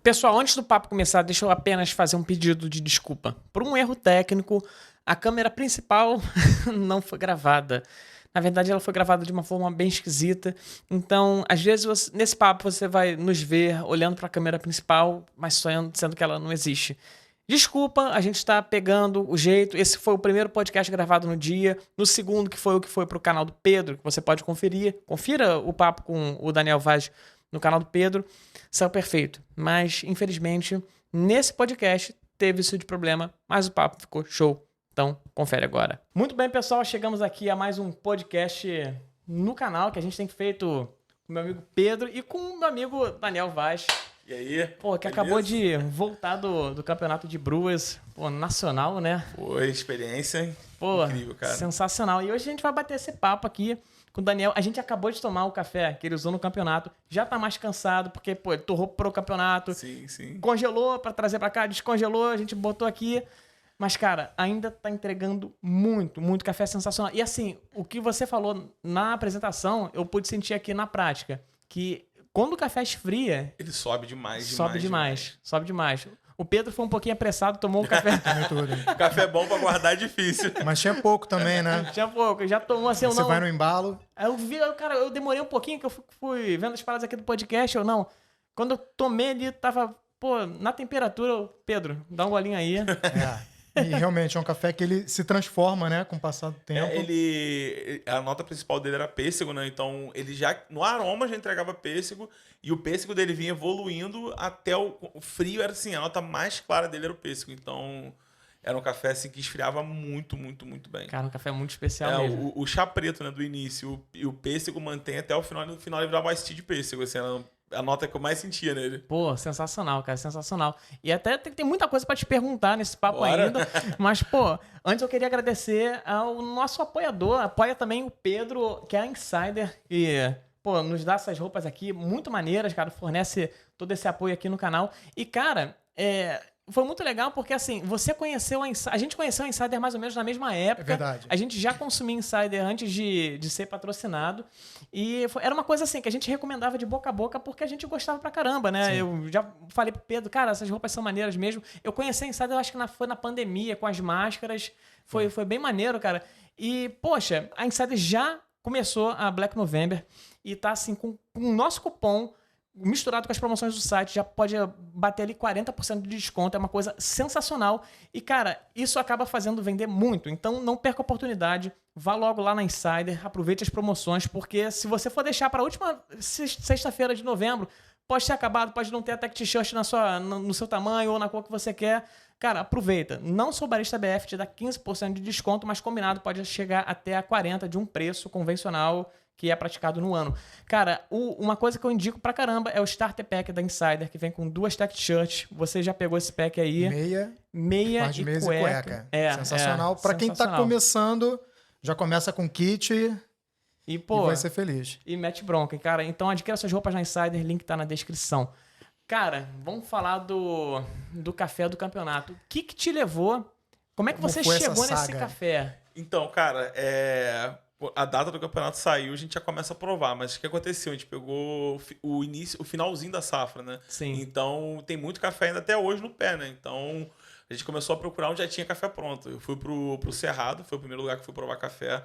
Pessoal, antes do papo começar, deixa eu apenas fazer um pedido de desculpa. Por um erro técnico, a câmera principal não foi gravada. Na verdade, ela foi gravada de uma forma bem esquisita. Então, às vezes, nesse papo, você vai nos ver olhando para a câmera principal, mas sendo que ela não existe. Desculpa, a gente está pegando o jeito. Esse foi o primeiro podcast gravado no dia. No segundo, que foi para o canal do Pedro, que você pode conferir. Confira o papo com o Daniel Vaz no canal do Pedro. Saiu perfeito. Mas, infelizmente, nesse podcast teve isso de problema, mas o papo ficou show. Então, confere agora. Muito bem, pessoal. Chegamos aqui a mais um podcast no canal que a gente tem feito com o meu amigo Pedro e com o meu amigo Daniel Vaz. E aí? Pô, que beleza? acabou de voltar do campeonato de Brewers, pô, nacional, né? Foi experiência, hein? Pô, Incrível, cara. sensacional. E hoje a gente vai bater esse papo aqui com o Daniel. A gente acabou de tomar o café que ele usou no campeonato. Já tá mais cansado, porque, pô, ele torrou pro campeonato. Sim, sim. Congelou pra trazer pra cá, descongelou, a gente botou aqui. Mas, cara, ainda tá entregando muito café sensacional. E assim, o que você falou na apresentação, eu pude sentir aqui na prática. Que quando o café esfria, Ele sobe demais, sobe demais. O Pedro foi um pouquinho apressado, tomou um café. Café bom pra guardar é difícil. Mas tinha pouco também, né? Tinha pouco, já tomou assim, eu Você não. vai no embalo. Aí eu vi, cara, eu demorei um pouquinho, que eu fui vendo as paradas aqui do podcast, ou não. Quando eu tomei ali, tava, pô, na temperatura, eu, Pedro, dá um golinho aí. E realmente é um café que ele se transforma, né? Com o passar do tempo. A nota principal dele era pêssego, né? Então, ele já, no aroma, já entregava pêssego. E o pêssego dele vinha evoluindo até o frio. Era assim, a nota mais clara dele era o pêssego. Então, era um café assim, que esfriava muito bem. Cara, um café muito especial mesmo. O chá preto, né, do início, e o pêssego mantém até o final. No final ele virava mais tea de pêssego, assim, era a nota que eu mais sentia nele. Pô, sensacional, cara, sensacional. E até tem muita coisa pra te perguntar nesse papo Bora. ainda. Mas, pô, antes eu queria agradecer ao nosso apoiador. Apoia também o Pedro, que é a Insider. E, pô, nos dá essas roupas aqui muito maneiras, cara. Fornece todo esse apoio aqui no canal. E, cara, foi muito legal porque, assim, você conheceu a Insider. A gente conheceu a Insider mais ou menos na mesma época. É verdade. A gente já consumia Insider antes de ser patrocinado. E era uma coisa assim que a gente recomendava de boca a boca porque a gente gostava pra caramba, né? Sim. Eu já falei pro Pedro, cara, essas roupas são maneiras mesmo. Eu conheci a Insider, eu acho que foi na pandemia, com as máscaras. Foi bem maneiro, cara. E, poxa, a Insider já começou a Black November e tá assim com o nosso cupom misturado com as promoções do site, já pode bater ali 40% de desconto. É uma coisa sensacional. E, cara, isso acaba fazendo vender muito. Então, não perca a oportunidade. Vá logo lá na Insider, aproveite as promoções, porque se você for deixar para a última sexta-feira de novembro, pode ser acabado, pode não ter até t-shirt no seu tamanho ou na cor que você quer. Cara, aproveita. Não sou Barista BF, te dá 15% de desconto, mas combinado pode chegar até a 40% de um preço convencional que é praticado no ano. Cara, uma coisa que eu indico pra caramba é o Starter Pack da Insider, que vem com 2 tech shirts. Você já pegou esse pack aí? Meia par de e meias cueca. Sensacional. Pra quem tá começando, já começa com kit e, pô, vai ser feliz. E mete bronca, cara. Então adquira suas roupas na Insider, link tá na descrição. Cara, vamos falar do café do campeonato. O que te levou? Como é que você chegou nesse café? Então, cara, a data do campeonato saiu, a gente já começa a provar, mas o que aconteceu? A gente pegou o finalzinho da safra, né? Sim. Então tem muito café ainda até hoje no pé, né? Então a gente começou a procurar onde já tinha café pronto. Eu fui pro Cerrado, foi o primeiro lugar que fui provar café.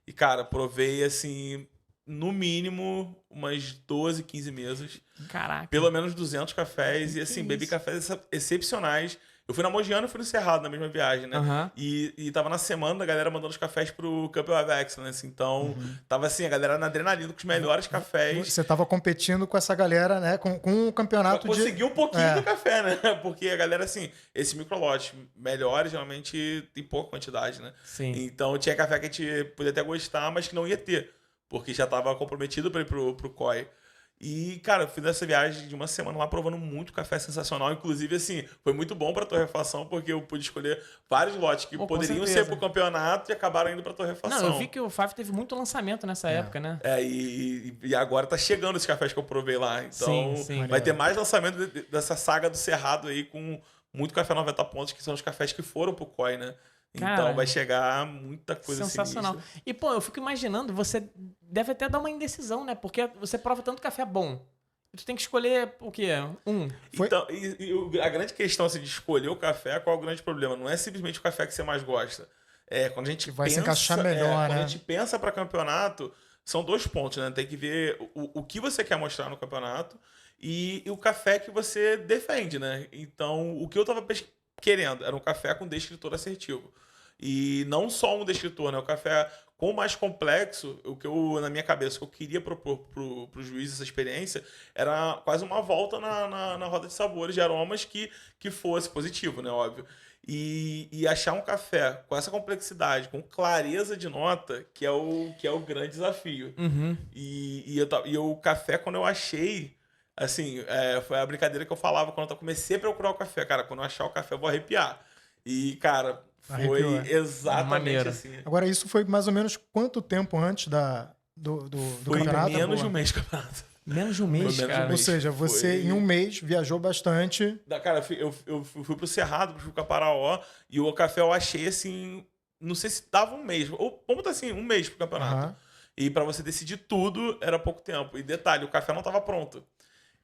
E, cara, provei assim, no mínimo, umas 12, 15 mesas. Caraca. Pelo menos 200 cafés. E assim, bebi cafés excepcionais. Eu fui na Mogiana e fui no Cerrado na mesma viagem, né? Uhum. E tava na semana a galera mandando os cafés pro Cup of Excellence. Então, tava assim, a galera na adrenalina com os melhores cafés. Você tava competindo com essa galera, né? Com o campeonato Consegui um pouquinho do café, né? Porque a galera, assim, esses microlotes melhores, geralmente tem pouca quantidade, né? Sim. Então, tinha café que a gente podia até gostar, mas que não ia ter. Porque já tava comprometido pra ir pro COI. E, cara, eu fiz essa viagem de uma semana lá provando muito café sensacional. Inclusive, assim, foi muito bom pra torrefação, porque eu pude escolher vários lotes que poderiam ser pro campeonato e acabaram indo pra torrefação. Não, eu vi que o Five teve muito lançamento nessa época, né? E agora tá chegando esses cafés que eu provei lá. Então, sim. vai ter mais lançamento dessa saga do Cerrado aí com muito café 90 pontos, que são os cafés que foram pro COI, né? Então Cara, vai chegar muita coisa sensacional. sinistra. E, pô, eu fico imaginando, você deve até dar uma indecisão, né? Porque você prova tanto café bom. tu tem que escolher o quê? Então, a grande questão assim, de escolher o café, qual é o grande problema? Não é simplesmente o café que você mais gosta. Quando a gente vai pensa, se encaixar melhor, quando né? a gente pensa para campeonato, são 2 pontos, né? Tem que ver o que você quer mostrar no campeonato e o café que você defende, né? Então, o que eu tava querendo era um café com descritor assertivo. E não só um descritor, né? O café com mais complexo, o que eu, na minha cabeça, o que eu queria propor pro juiz essa experiência era quase uma volta na roda de sabores, de aromas que fosse positivo, né? Óbvio. E achar um café com essa complexidade, com clareza de nota, que é o grande desafio. E o café, quando eu achei, assim, foi a brincadeira que eu falava quando eu comecei a procurar o café. Cara, quando eu achar o café, eu vou arrepiar. E, cara, foi exatamente Maneiro. assim. Agora, isso foi mais ou menos quanto tempo antes do Foi campeonato? menos de um mês de campeonato. Menos de um mês, menos de um cara. Ou seja, você em um mês viajou bastante. Cara, eu fui pro Cerrado, pro Caparaó, e o café eu achei assim. Não sei se dava um mês. Ou vamos botar assim, um mês pro campeonato. Aham. E pra você decidir tudo, era pouco tempo. E detalhe, o café não tava pronto.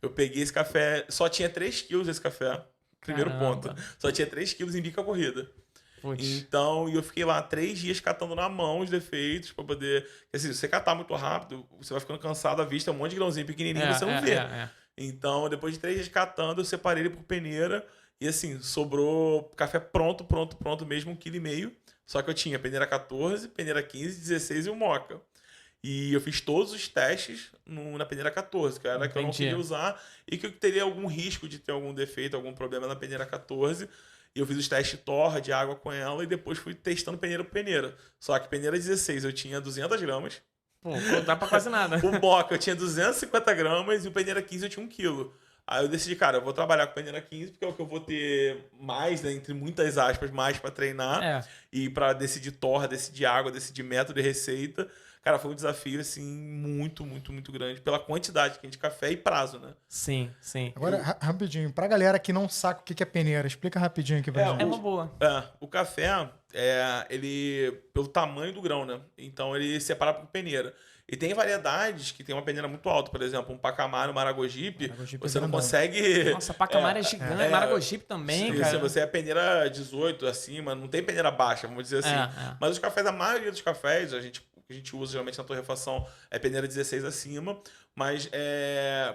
Eu peguei esse café, só tinha 3 quilos esse café. Primeiro Caramba. ponto. Só tinha 3 quilos em bica corrida. Putz. Então, e eu fiquei lá 3 dias catando na mão os defeitos pra poder. Porque, assim, se você catar muito rápido, você vai ficando cansado à vista, um monte de grãozinho pequenininho, você não vê. Então, depois de 3 dias catando, eu separei ele por peneira. E assim, sobrou café pronto mesmo, 1,5 kg. Só que eu tinha peneira 14, peneira 15, 16 e o moca. E eu fiz todos os testes na peneira 14, que era a que eu não Entendi. queria usar e que eu teria algum risco de ter algum defeito, algum problema na peneira 14. E eu fiz os testes torra de água com ela e depois fui testando peneira por peneira. Só que peneira 16 eu tinha 200 gramas. Pô, não dá pra quase nada. O moca eu tinha 250 gramas e o peneira 15 eu tinha 1 quilo. Aí eu decidi, cara, eu vou trabalhar com peneira 15 porque é o que eu vou ter mais, né, entre muitas aspas, mais pra treinar. E pra decidir torra, decidir água, decidir método e receita. Cara, foi um desafio, assim, muito grande pela quantidade que a gente de café e prazo, né? Sim, sim. Agora, rapidinho, pra galera que não sabe o que é peneira, explica rapidinho aqui pra gente. É uma boa. O café, ele, pelo tamanho do grão, né? Então ele separa por peneira. E tem variedades que tem uma peneira muito alta, por exemplo, um pacamar, um maragogipe, você não consegue... Nossa, pacamar é gigante, Maragogipe também, cara. Se você é peneira 18 acima, não tem peneira baixa, vamos dizer assim. Mas os cafés, a maioria dos cafés, o que a gente usa geralmente na torrefação é peneira 16 acima, mas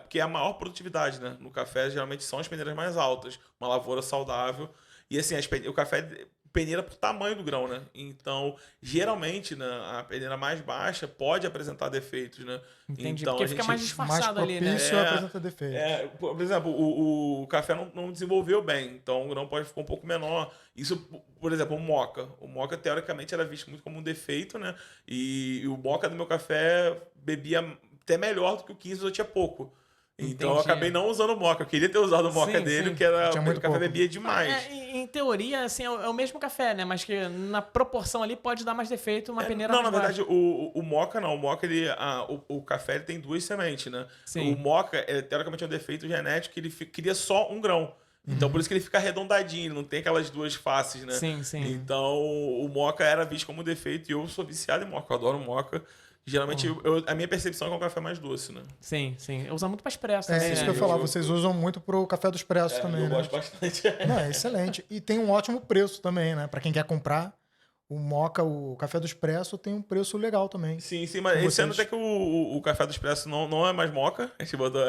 porque é a maior produtividade, né? No café, geralmente são as peneiras mais altas, uma lavoura saudável. E assim, o café peneira por tamanho do grão, né? Então, geralmente, né, a peneira mais baixa pode apresentar defeitos, né? Entendi, então, porque fica mais disfarçado ali, né? propício a apresentar defeitos. Por exemplo, o café não desenvolveu bem, então o grão pode ficar um pouco menor. Isso, por exemplo, o moca. O moca, teoricamente, era visto muito como um defeito, né? E o moca do meu café bebia até melhor do que o 15, eu tinha pouco. Então eu acabei não usando o moca. Eu queria ter usado o moca dele, porque o café bebia demais. Em teoria, assim, é o mesmo café, né? Mas que na proporção ali pode dar mais defeito uma peneira Não, mais na baixa. verdade, o moca não. O moca, o café ele tem 2 sementes, né? Sim. O moca, teoricamente, é um defeito genético que ele queria só um grão. Então, por isso que ele fica arredondadinho, ele não tem aquelas 2 faces, né? Sim, sim. Então, o moca era visto como defeito e eu sou viciado em moca, eu adoro moca. Geralmente, a minha percepção é que é um café mais doce, né? Sim, sim. Eu uso muito pra expresso também, Isso né? que eu ia falar, vocês usam muito pro café do expresso também, eu né? gosto bastante. Não, é excelente. E tem um ótimo preço também, né? Pra quem quer comprar, o moca, o café do expresso tem um preço legal também. Sim, mas esse ano até que o café do expresso não é mais moca, a gente botou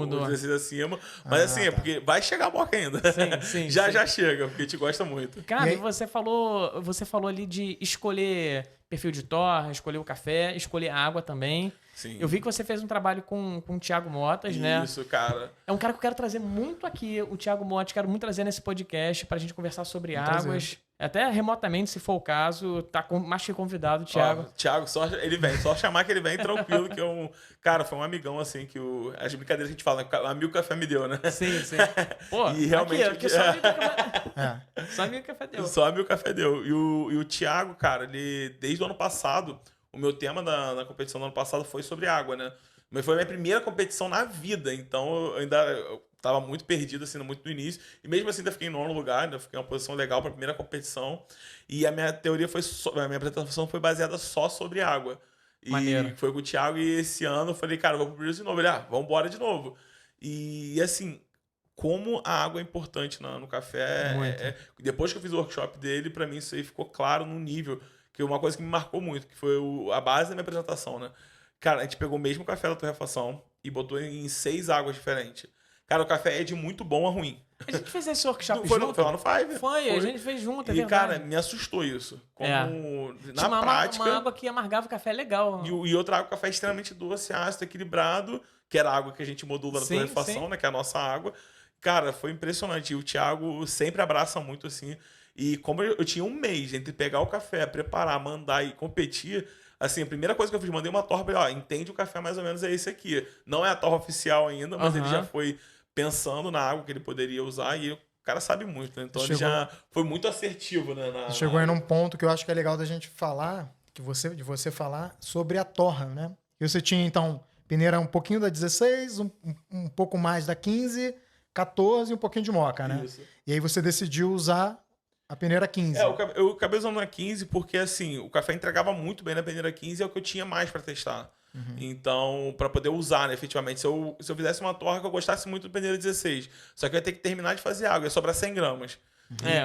o 16 acima, mas assim, é porque vai chegar a moca ainda. Sim, já chega, porque a gente gosta muito. Cara, e você falou ali de escolher perfil de torra, escolher o café, escolher a água também. Sim. Eu vi que você fez um trabalho com o Thiago Motas, né? Isso, cara. É um cara que eu quero trazer muito aqui, o Thiago Motas, quero muito trazer nesse podcast pra gente conversar sobre águas. Até remotamente, se for o caso, tá mais que convidado, Thiago. Thiago, ele vem, só chamar que ele vem tranquilo, que cara, foi um amigão, assim, que as brincadeiras que a gente fala, amigo café me deu, né? Sim. Pô, e realmente, aqui só amigo café. Só amigo café deu. Só amigo café deu. E o Thiago, cara, ele, desde o ano passado, o meu tema na competição do ano passado foi sobre água, né? Mas foi a minha primeira competição na vida, então eu tava muito perdido, assim, muito no início. E mesmo assim ainda fiquei em 9º lugar, ainda fiquei em uma posição legal para a primeira competição. E a minha teoria a minha apresentação foi baseada só sobre água. E Maneiro. foi com o Thiago e esse ano eu falei, cara, vamos pro Brasil de novo. Ele, vamos embora de novo. E assim, como a água é importante no café. Muito. Depois que eu fiz o workshop dele, pra mim isso aí ficou claro num nível, que é uma coisa que me marcou muito, que foi a base da minha apresentação, né? Cara, a gente pegou o mesmo café da torrefação e botou em 6 águas diferentes. Cara, o café é de muito bom a ruim. A gente fez esse workshop Foi, junto? foi lá no Five. Foi, a gente fez junto, é E, verdade. cara, me assustou isso. Como, Tinha na prática... uma água que amargava o café legal. E outra água, o café extremamente doce, ácido, equilibrado, que era a água que a gente modula na Sim, torrefação, sim. né? Que é a nossa água. Cara, foi impressionante. E o Thiago sempre abraça muito, assim. E como eu tinha um mês entre pegar o café, preparar, mandar e competir, assim, a primeira coisa que eu fiz, mandei uma torra pra ele, ó, entende o café mais ou menos é esse aqui. Não é a torra oficial ainda, mas ele já foi pensando na água que ele poderia usar e o cara sabe muito, né? Então ele já foi muito assertivo, né? Chegou aí num ponto que eu acho que é legal da gente falar, de você falar sobre a torra, né? E você tinha, então, peneira um pouquinho da 16, um pouco mais da 15, 14 e um pouquinho de moca, né? Isso. E aí você decidiu usar a peneira 15. Eu acabei usando na 15 porque, assim, o café entregava muito bem na peneira 15 e é o que eu tinha mais pra testar. Então, pra poder usar, né, efetivamente. Se eu fizesse uma torra que eu gostasse muito do peneira 16, só que eu ia ter que terminar de fazer água, ia sobrar 100 gramas.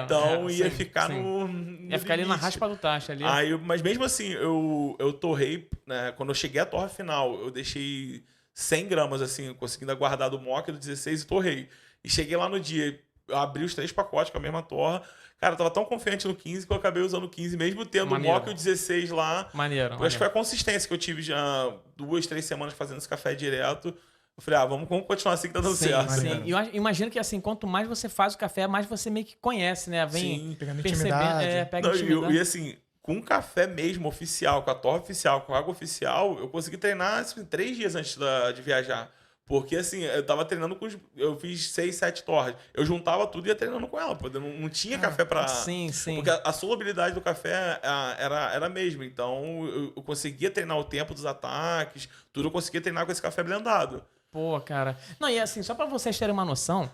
Então, ia ficar no ia ficar ali na limite. raspa do tacho ali. Mas mesmo assim, eu torrei, né, quando eu cheguei à torra final, eu deixei 100 gramas, assim, conseguindo guardar do mock do 16 e torrei. E cheguei lá no dia, eu abri os 3 pacotes com a mesma torra. Cara, eu tava tão confiante no 15 que eu acabei usando o 15, mesmo tendo o mock e o 16 lá. Maneiro. Eu acho que foi a consistência que eu tive já 2, 3 semanas fazendo esse café direto. Eu falei, vamos continuar assim que tá dando certo. Sim. E eu imagino que, assim, quanto mais você faz o café, mais você meio que conhece, né? Vem pegando percebendo, intimidade. pega intimidade. E assim, com o café mesmo oficial, com a torra oficial, com a água oficial, eu consegui treinar assim, 3 dias antes de viajar. Porque assim, eu tava treinando com eu fiz 6, 7 torres. Eu juntava tudo e ia treinando com ela. Porque não tinha café pra. Sim. Porque a solubilidade do café era a mesma. Então eu conseguia treinar o tempo dos ataques, tudo eu conseguia treinar com esse café blendado. Pô, cara. Não, e assim, só pra vocês terem uma noção,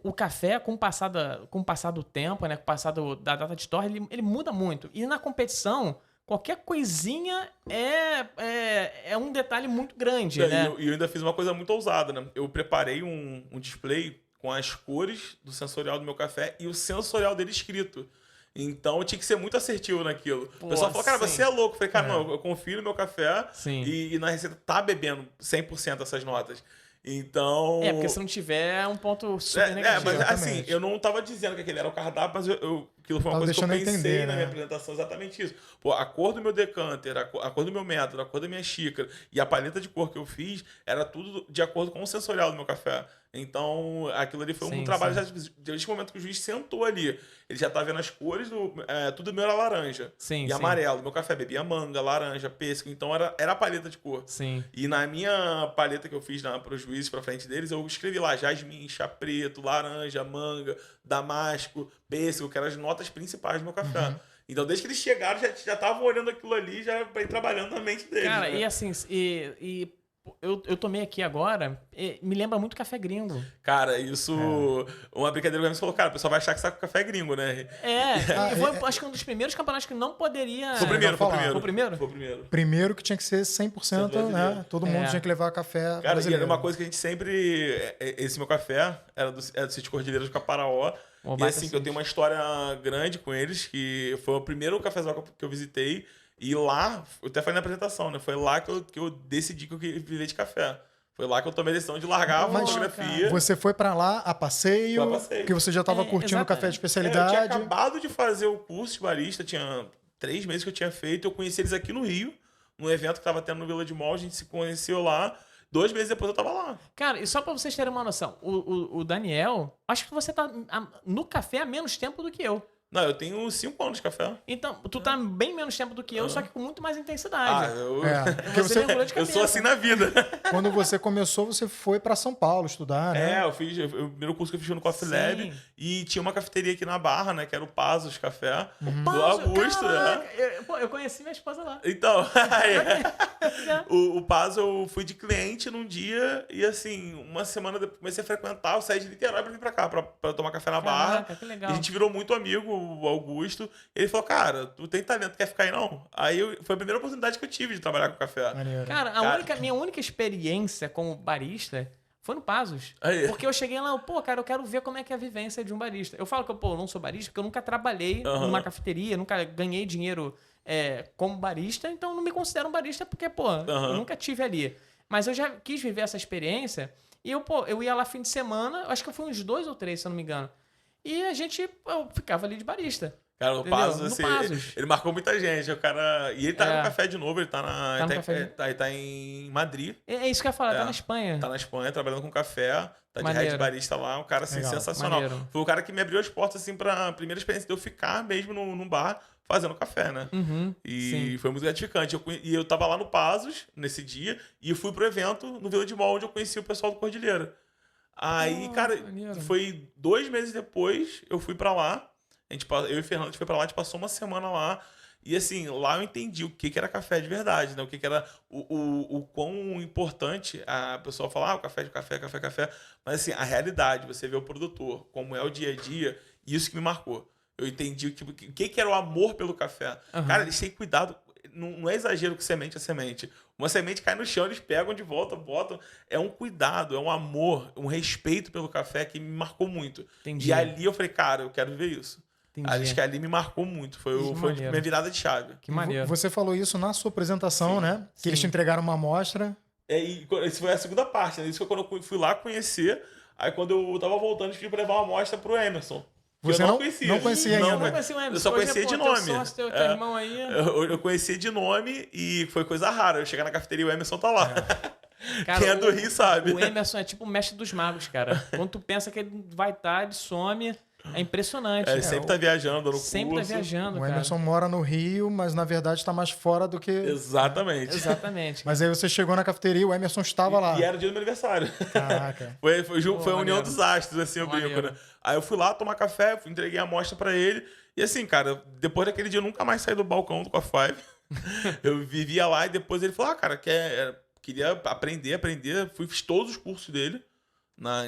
o café, com o passar do tempo, né? Com o passar da data de torre, ele muda muito. E na competição, qualquer coisinha é um detalhe muito grande, né? E eu ainda fiz uma coisa muito ousada, né? Eu preparei um display com as cores do sensorial do meu café e o sensorial dele escrito. Então eu tinha que ser muito assertivo naquilo. O pessoal falou, cara, você é louco. Eu falei, cara, não, eu confio no meu café e na receita tá bebendo 100% essas notas. Então... porque se não tiver, é um ponto super negativo. Mas Exatamente. assim, eu não tava dizendo que aquele era o cardápio, mas aquilo foi uma coisa que eu pensei entender, na né? minha apresentação, exatamente isso. Pô, a cor do meu decanter, a cor do meu método, a cor da minha xícara e a paleta de cor que eu fiz, era tudo de acordo com o sensorial do meu café. Então, aquilo ali foi um trabalho já desde o momento que o juiz sentou ali. Ele já tá vendo as cores, tudo meu era laranja e amarelo. Meu café bebia manga, laranja, pêssego, então era a paleta de cor. Sim. E na minha paleta que eu fiz para os juízes, pra frente deles, eu escrevi lá jasmim, chá preto, laranja, manga, damasco, pêssego, que eram as notas principais do meu café. Então, desde que eles chegaram, já estavam olhando aquilo ali, já pra ir trabalhando na mente deles. Cara, né? e assim, eu tomei aqui agora, me lembra muito café gringo. Cara, isso... Uma brincadeira que a gente falou, cara, o pessoal vai achar que sabe café gringo, né? Foi, acho que um dos primeiros campeonatos que não poderia... Foi o primeiro. Foi o primeiro? Foi o primeiro. Primeiro que tinha que ser 100%, né? Todo mundo tinha que levar café Cara, brasileiro. e era uma coisa que a gente sempre... Esse meu café era do Sítio Cordilheiras do Caparaó. E assim, que eu tenho uma história grande com eles, que foi o primeiro cafezal que eu visitei. E lá, eu até falei na apresentação, né? Foi lá que eu decidi que eu queria viver de café. Foi lá que eu tomei a decisão de largar a fotografia. Você foi pra lá a passeio, porque você já estava curtindo café de especialidade. Eu tinha acabado de fazer o curso de barista, tinha 3 meses que eu tinha feito. Eu conheci eles aqui no Rio, num evento que estava tendo no Village Mall, a gente se conheceu lá. 2 meses depois eu tava lá. Cara, e só pra vocês terem uma noção, o Daniel, acho que você tá no café há menos tempo do que eu. Não, eu tenho 5 anos de café. Então, tu tá bem menos tempo do que eu, só que com muito mais intensidade. Eu sou assim na vida. Quando você começou, você foi pra São Paulo estudar, né? Eu fiz o primeiro curso que eu fiz no Coffee Lab e tinha uma cafeteria aqui na Barra, né? Que era o Pazos Café, do Augusto, né? Eu conheci minha esposa lá. Então, o Pazos eu fui de cliente num dia e assim, uma semana depois comecei a frequentar, eu saí de Niterói pra vir pra cá, pra tomar café na Barra. Que legal. E a gente virou muito amigo, o Augusto. Ele falou, cara, tu tem talento, quer ficar aí não? Aí foi a primeira oportunidade que eu tive de trabalhar com café. Maneiro. Cara, minha única experiência como barista Foi no Pazos. Aí. Porque eu cheguei lá, pô, cara, eu quero ver como é que é a vivência de um barista. Eu falo que eu não sou barista, porque eu nunca trabalhei numa cafeteria, nunca ganhei dinheiro como barista, então eu não me considero um barista porque, pô, eu nunca tive ali. Mas eu já quis viver essa experiência e eu ia lá fim de semana, acho que eu fui uns 2 ou 3, se eu não me engano. E eu ficava ali de barista. Cara, o Pazos, assim, ele marcou muita gente. O cara... E ele tá no café de novo, ele tá em Madrid. É isso que eu ia falar, tá na Espanha. Tá na Espanha, trabalhando com café, tá de head barista lá, um cara assim, sensacional. Maneiro. Foi o cara que me abriu as portas, assim, pra primeira experiência de eu ficar mesmo num bar fazendo café, né? E foi muito gratificante. Eu tava lá no Pazos, nesse dia, e eu fui pro evento no Village Mall, onde eu conheci o pessoal do Cordilheira. Aí, cara, maneiro. foi 2 meses depois, eu fui pra lá. Eu e o Fernando, a gente foi pra lá, a gente passou uma semana lá. E assim, lá eu entendi o que era café de verdade, né? O que era o quão importante a pessoa falar, o café. Mas assim, a realidade, você vê o produtor, como é o dia a dia, isso que me marcou. Eu entendi o que era o amor pelo café. Cara, eles têm cuidado. Não é exagero que semente é semente. Uma semente cai no chão, eles pegam de volta, botam. É um cuidado, é um amor, um respeito pelo café que me marcou muito. Entendi. E ali eu falei, cara, eu quero viver isso. Entendi. Acho que ali me marcou muito. Foi minha virada de chave. Que maneiro. Você falou isso na sua apresentação, né? Que eles te entregaram uma amostra. E isso foi a segunda parte, né? Isso foi quando eu fui lá conhecer. Aí quando eu tava voltando, eu pedi pra levar uma amostra pro Emerson. Você eu não conhecia. não conhecia ainda. Não conhecia o Emerson. Eu só conhecia de nome. Teu sócio, teu irmão aí. Eu conhecia de nome e foi coisa rara. Eu chegar na cafeteria e o Emerson tá lá. Cara, Quem é do Rio sabe. O Emerson é tipo o mestre dos magos, cara. Quando tu pensa que ele vai estar, ele some. É impressionante. Ele sempre tá viajando no sempre curso. Tá viajando, O cara. Emerson mora no Rio, mas na verdade está mais fora do que... Exatamente. Exatamente. Mas aí você chegou na cafeteria, o Emerson estava lá. E era o dia do meu aniversário. Caraca. Foi a união maneiro. dos astros, assim, eu brinco, Maneiro. né? Aí eu fui lá tomar café, entreguei a amostra pra ele. E assim, cara, depois daquele dia eu nunca mais saí do balcão do Coffee Five. Eu vivia lá e depois ele falou, cara, queria aprender. Fiz todos os cursos dele.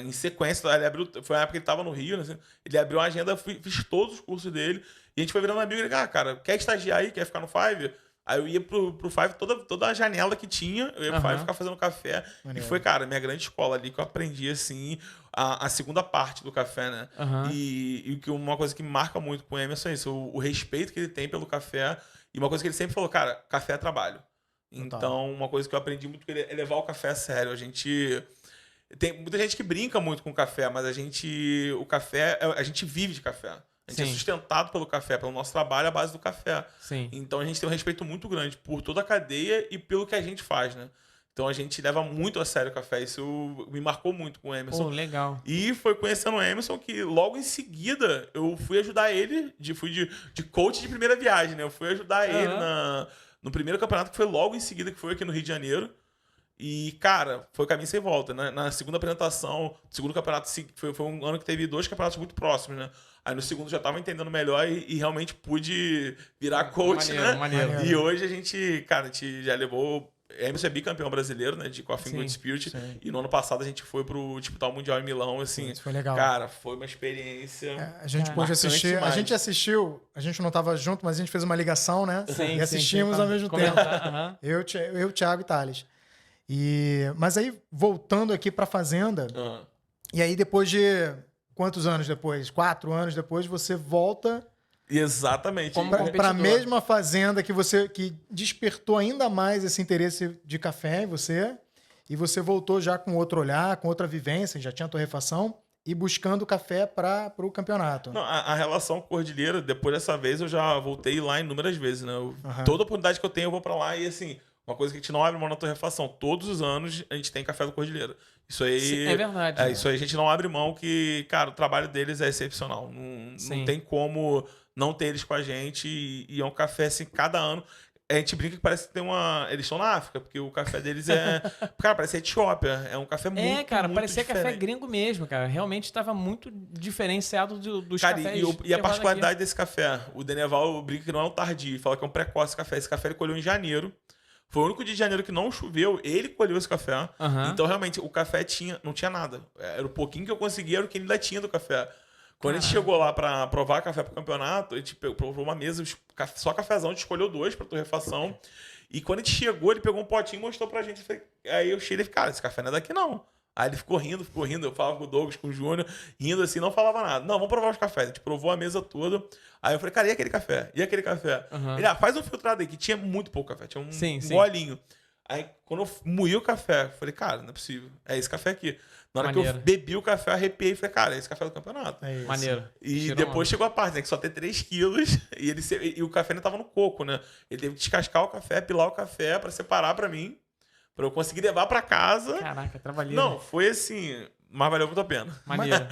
Em sequência, ele abriu, foi a época que ele tava no Rio, né? Ele abriu uma agenda, fiz todos os cursos dele. E a gente foi virando amigo e ele, cara, quer estagiar aí? Quer ficar no Five? Aí eu ia pro Five, toda a janela que tinha, eu ia pro Five ficar fazendo café. Maneiro. E foi, cara, minha grande escola ali que eu aprendi, assim, a segunda parte do café, né? E uma coisa que me marca muito com o Emerson é isso, o respeito que ele tem pelo café. E uma coisa que ele sempre falou, cara, café é trabalho. Então, uma coisa que eu aprendi muito com ele é levar o café a sério. Tem muita gente que brinca muito com o café, mas a gente vive de café. A gente é sustentado pelo café, pelo nosso trabalho à base do café. Sim. Então a gente tem um respeito muito grande por toda a cadeia e pelo que a gente faz, né? Então a gente leva muito a sério o café. Isso me marcou muito com o Emerson. Pô, legal. E foi conhecendo o Emerson que logo em seguida eu fui ajudar ele, fui de coach de primeira viagem, né? Eu fui ajudar ele no primeiro campeonato que foi logo em seguida, que foi aqui no Rio de Janeiro. E, cara, foi caminho sem volta, né? Na segunda apresentação, segundo campeonato, foi um ano que teve 2 campeonatos muito próximos, né? Aí no segundo já tava entendendo melhor e realmente pude virar coach, maneiro, né? Maneiro. E hoje a gente já levou... Emerson é bicampeão brasileiro, né? De Coffee and Good Spirit. Sim. E no ano passado a gente foi pro disputar o Mundial em Milão, assim. Isso foi legal. Cara, foi uma experiência... A gente pôde assistir. demais. A gente assistiu, a gente não estava junto, mas a gente fez uma ligação, né? Sim, e assistimos sim, ao mesmo tempo. Eu, Thiago e Thales. Mas aí, voltando aqui para a Fazenda, e aí depois de quantos anos depois? 4 anos depois, você volta Exatamente. para a mesma Fazenda que despertou ainda mais esse interesse de café em você, e você voltou já com outro olhar, com outra vivência, já tinha torrefação, e buscando café para o campeonato. Não, a relação com Cordilheira, depois dessa vez eu já voltei lá inúmeras vezes, né? Toda oportunidade que eu tenho eu vou para lá e assim... Uma coisa que a gente não abre mão na torrefação. Todos os anos a gente tem café do Cordilheira. Isso aí... Sim, é verdade. Isso aí a gente não abre mão que, cara, o trabalho deles é excepcional. Não tem como não ter eles com a gente. E é um café, assim, cada ano... A gente brinca que parece que tem uma... Eles estão na África, porque o café deles é... Cara, parece Etiópia. É um café muito, cara, muito parecia diferente. café gringo mesmo, cara. Realmente estava muito diferenciado dos cafés. E a particularidade desse café, o Deneval brinca que não é um tardio, fala que é um precoce café. Esse café ele colheu em janeiro. Foi o único dia de janeiro que não choveu, ele colheu esse café. Então, realmente, o café não tinha nada. Era o pouquinho que eu conseguia, era o que ele ainda tinha do café. Quando a gente chegou lá pra provar café pro campeonato, a gente provou uma mesa, só cafezão, a gente escolheu 2 pra torrefação. E quando a gente chegou, ele pegou um potinho e mostrou pra gente. Aí eu cheirei e falei, cara, esse café não é daqui não. Aí ele ficou rindo. Eu falava com o Douglas, com o Júnior, rindo assim, não falava nada. Não, vamos provar os cafés. A gente provou a mesa toda. Aí eu falei, cara, e aquele café? E aquele café? Ele, faz um filtrado aí, que tinha muito pouco café. Tinha um golinho. Aí, quando eu moí o café, eu falei, cara, não é possível. É esse café aqui. Na hora que eu bebi o café, eu arrepiei e falei, cara, esse café é do campeonato. É isso. Maneiro. E depois chegou a parte, né? Que só tem 3 quilos e o café ainda tava no coco, né? Ele teve que descascar o café, pilar o café pra separar pra mim, pra eu conseguir levar pra casa. Caraca, trabalhei. Não, foi assim, mas valeu muito a pena. Maneiro.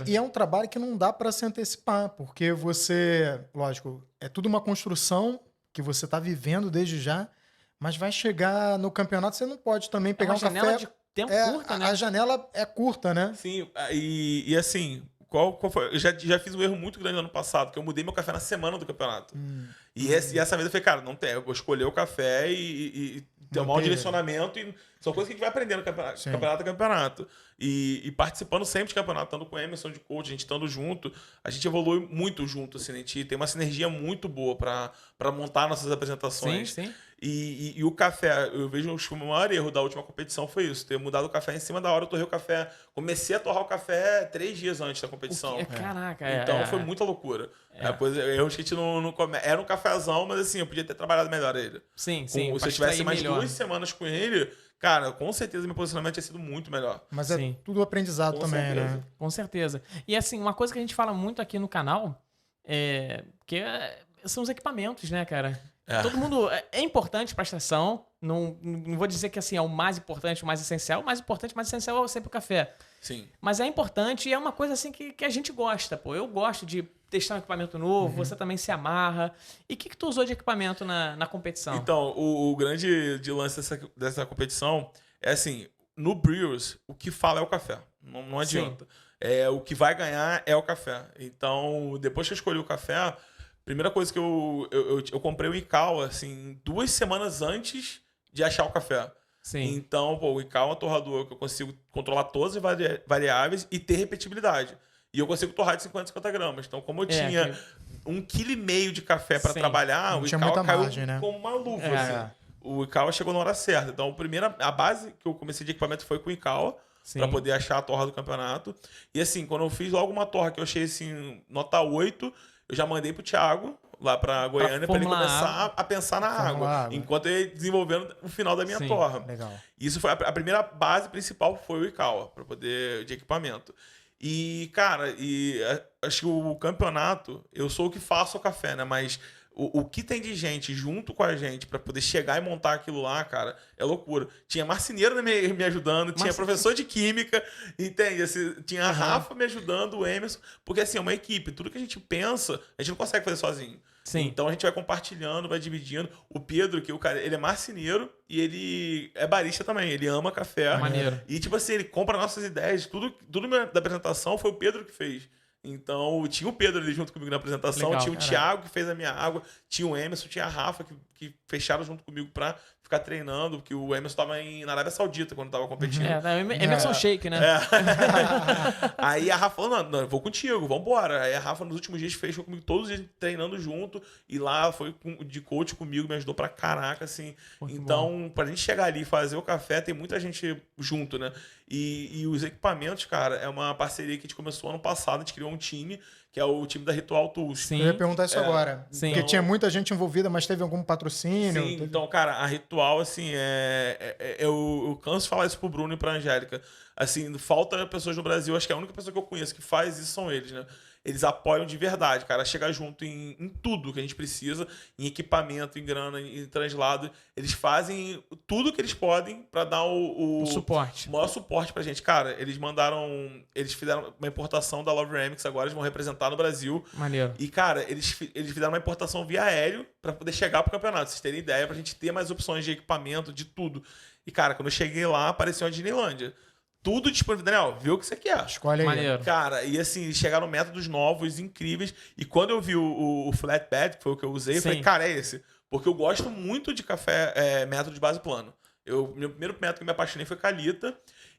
E é um trabalho que não dá pra se antecipar, porque você, lógico, é tudo uma construção que você tá vivendo desde já, mas vai chegar no campeonato, você não pode também pegar um café... de tempo curta, né? A janela é curta, né? Sim, e assim, qual foi? Eu já fiz um erro muito grande no ano passado, que eu mudei meu café na semana do campeonato. E essa vez eu falei, cara, não tem, eu vou escolher o café e tomar um direcionamento. E são coisas que a gente vai aprendendo campeonato a campeonato. E participando sempre de campeonato, estando com o Emerson de coach, a gente estando junto, a gente evolui muito junto, assim, a gente tem uma sinergia muito boa para montar nossas apresentações. Sim. E o café, eu vejo que o maior erro da última competição foi isso, ter mudado o café em cima da hora, eu torrei o café, comecei a torrar o café 3 dias antes da competição. Caraca, Então foi muita loucura. Depois eu acho que a gente não come... Era um cafezão, mas assim, eu podia ter trabalhado melhor ele. Sim. Se eu tivesse mais 2 semanas com ele, cara, com certeza meu posicionamento tinha sido muito melhor. Mas é tudo aprendizado Com também, certeza. né? Com certeza. E assim, uma coisa que a gente fala muito aqui no canal são os equipamentos, né, cara? Todo mundo... É importante pra estação. Não vou dizer que assim, é o mais importante, o mais essencial. O mais importante, o mais essencial é sempre o café. Sim. Mas é importante e é uma coisa assim que a gente gosta, pô. Eu gosto de testar um equipamento novo, você também se amarra. E o que tu usou de equipamento na competição? Então, o grande lance dessa competição é assim, no Brewers, o que fala é o café. Não adianta. O que vai ganhar é o café. Então, depois que eu escolhi o café, primeira coisa que eu comprei o Ikawa, assim, 2 semanas antes de achar o café. Sim. Então, o Ikawa é um torrador que eu consigo controlar todas as variáveis e ter repetibilidade. E eu consigo torrar de 50 gramas. Então, como eu tinha 1,5 kg de café para trabalhar, o Ikawa caiu margem, né? como uma luva. Assim. O Ikawa chegou na hora certa. Então, a base que eu comecei de equipamento foi com o Ikawa, para poder achar a torra do campeonato. E assim, quando eu fiz logo uma torra que eu achei assim, nota 8, eu já mandei pro Thiago, lá pra Goiânia, para ele começar a pensar na água. Enquanto eu ia desenvolvendo o final da minha torra. Legal. Isso foi a primeira base principal, foi o Ikawa, de equipamento. E, cara, acho que o campeonato, eu sou o que faço o café, né? Mas o que tem de gente junto com a gente pra poder chegar e montar aquilo lá, cara, é loucura. Tinha marceneiro me ajudando, tinha professor de química, entende? Assim, tinha a Rafa me ajudando, o Emerson, porque assim, é uma equipe. Tudo que a gente pensa, a gente não consegue fazer sozinho. Sim. Então a gente vai compartilhando, vai dividindo. O Pedro, que o cara, ele é marceneiro e ele é barista também. Ele ama café. Maneiro. E tipo assim, ele compra nossas ideias. Tudo da apresentação foi o Pedro que fez. Então, tinha o Pedro ali junto comigo na apresentação, legal, tinha o Thiago que fez a minha água, tinha o Emerson, tinha a Rafa que fecharam junto comigo pra ficar treinando, porque o Emerson tava na Arábia Saudita quando tava competindo. Emerson Shake, né? Aí a Rafa falou, não, eu vou contigo, vambora. Aí a Rafa nos últimos dias fechou comigo todos os dias treinando junto, e lá foi de coach comigo, me ajudou pra caraca, assim. Então, pra gente chegar ali e fazer o café, tem muita gente junto, né? E os equipamentos, cara, é uma parceria que a gente começou ano passado, a gente criou um time, que é o time da Ritual Tools. Sim. Eu ia perguntar isso agora. Sim. Porque tinha muita gente envolvida, mas teve algum patrocínio? Sim, então, cara, a Ritual, assim, eu canso de falar isso pro Bruno e pra Angélica. Assim, falta pessoas no Brasil, acho que a única pessoa que eu conheço que faz isso são eles, né? Eles apoiam de verdade, cara. Chega junto em tudo que a gente precisa, em equipamento, em grana, em translado. Eles fazem tudo que eles podem pra dar o suporte. O maior suporte pra gente. Cara, eles fizeram uma importação da Love Remix agora, eles vão representar no Brasil. Maneiro. E, cara, eles fizeram uma importação via aéreo pra poder chegar pro campeonato. Pra vocês terem ideia, pra gente ter mais opções de equipamento, de tudo. E, cara, quando eu cheguei lá, apareceu a Disneylândia. Tudo disponível. Daniel, vê o que você quer. Escolhe aí. Maneiro. Cara, e assim, chegaram métodos novos, incríveis. E quando eu vi o Flatbed, que foi o que eu usei, eu falei, cara, é esse. Porque eu gosto muito de café, método de base plano. Meu primeiro método que eu me apaixonei foi Calita.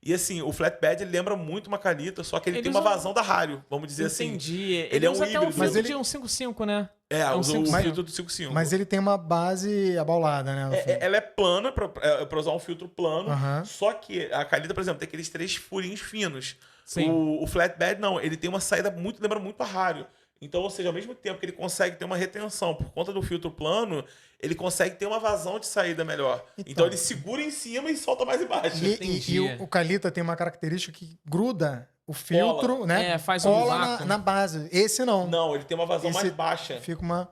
E assim, o flatbed ele lembra muito uma Calita, só que ele tem usa uma vazão da Rário, vamos dizer assim. Entendi. Ele é um usa até híbrido. um Mas filtro ele- de um 5.5, né? O 5.5. filtro do 5.5. Mas ele tem uma base abaulada, né? no fim. Ela é plana pra usar um filtro plano, Aham. só que a Calita, por exemplo, tem aqueles 3 furinhos finos. Sim. O flatbed não, ele tem uma saída lembra muito a Rário. Então, ou seja, ao mesmo tempo que ele consegue ter uma retenção por conta do filtro plano, ele consegue ter uma vazão de saída melhor. Então ele segura em cima e solta mais embaixo. E Entendi. o Calita tem uma característica que gruda o filtro, né? É, faz um cola vácuo. na base. Esse não. Não, ele tem uma vazão Esse mais baixa. Fica uma...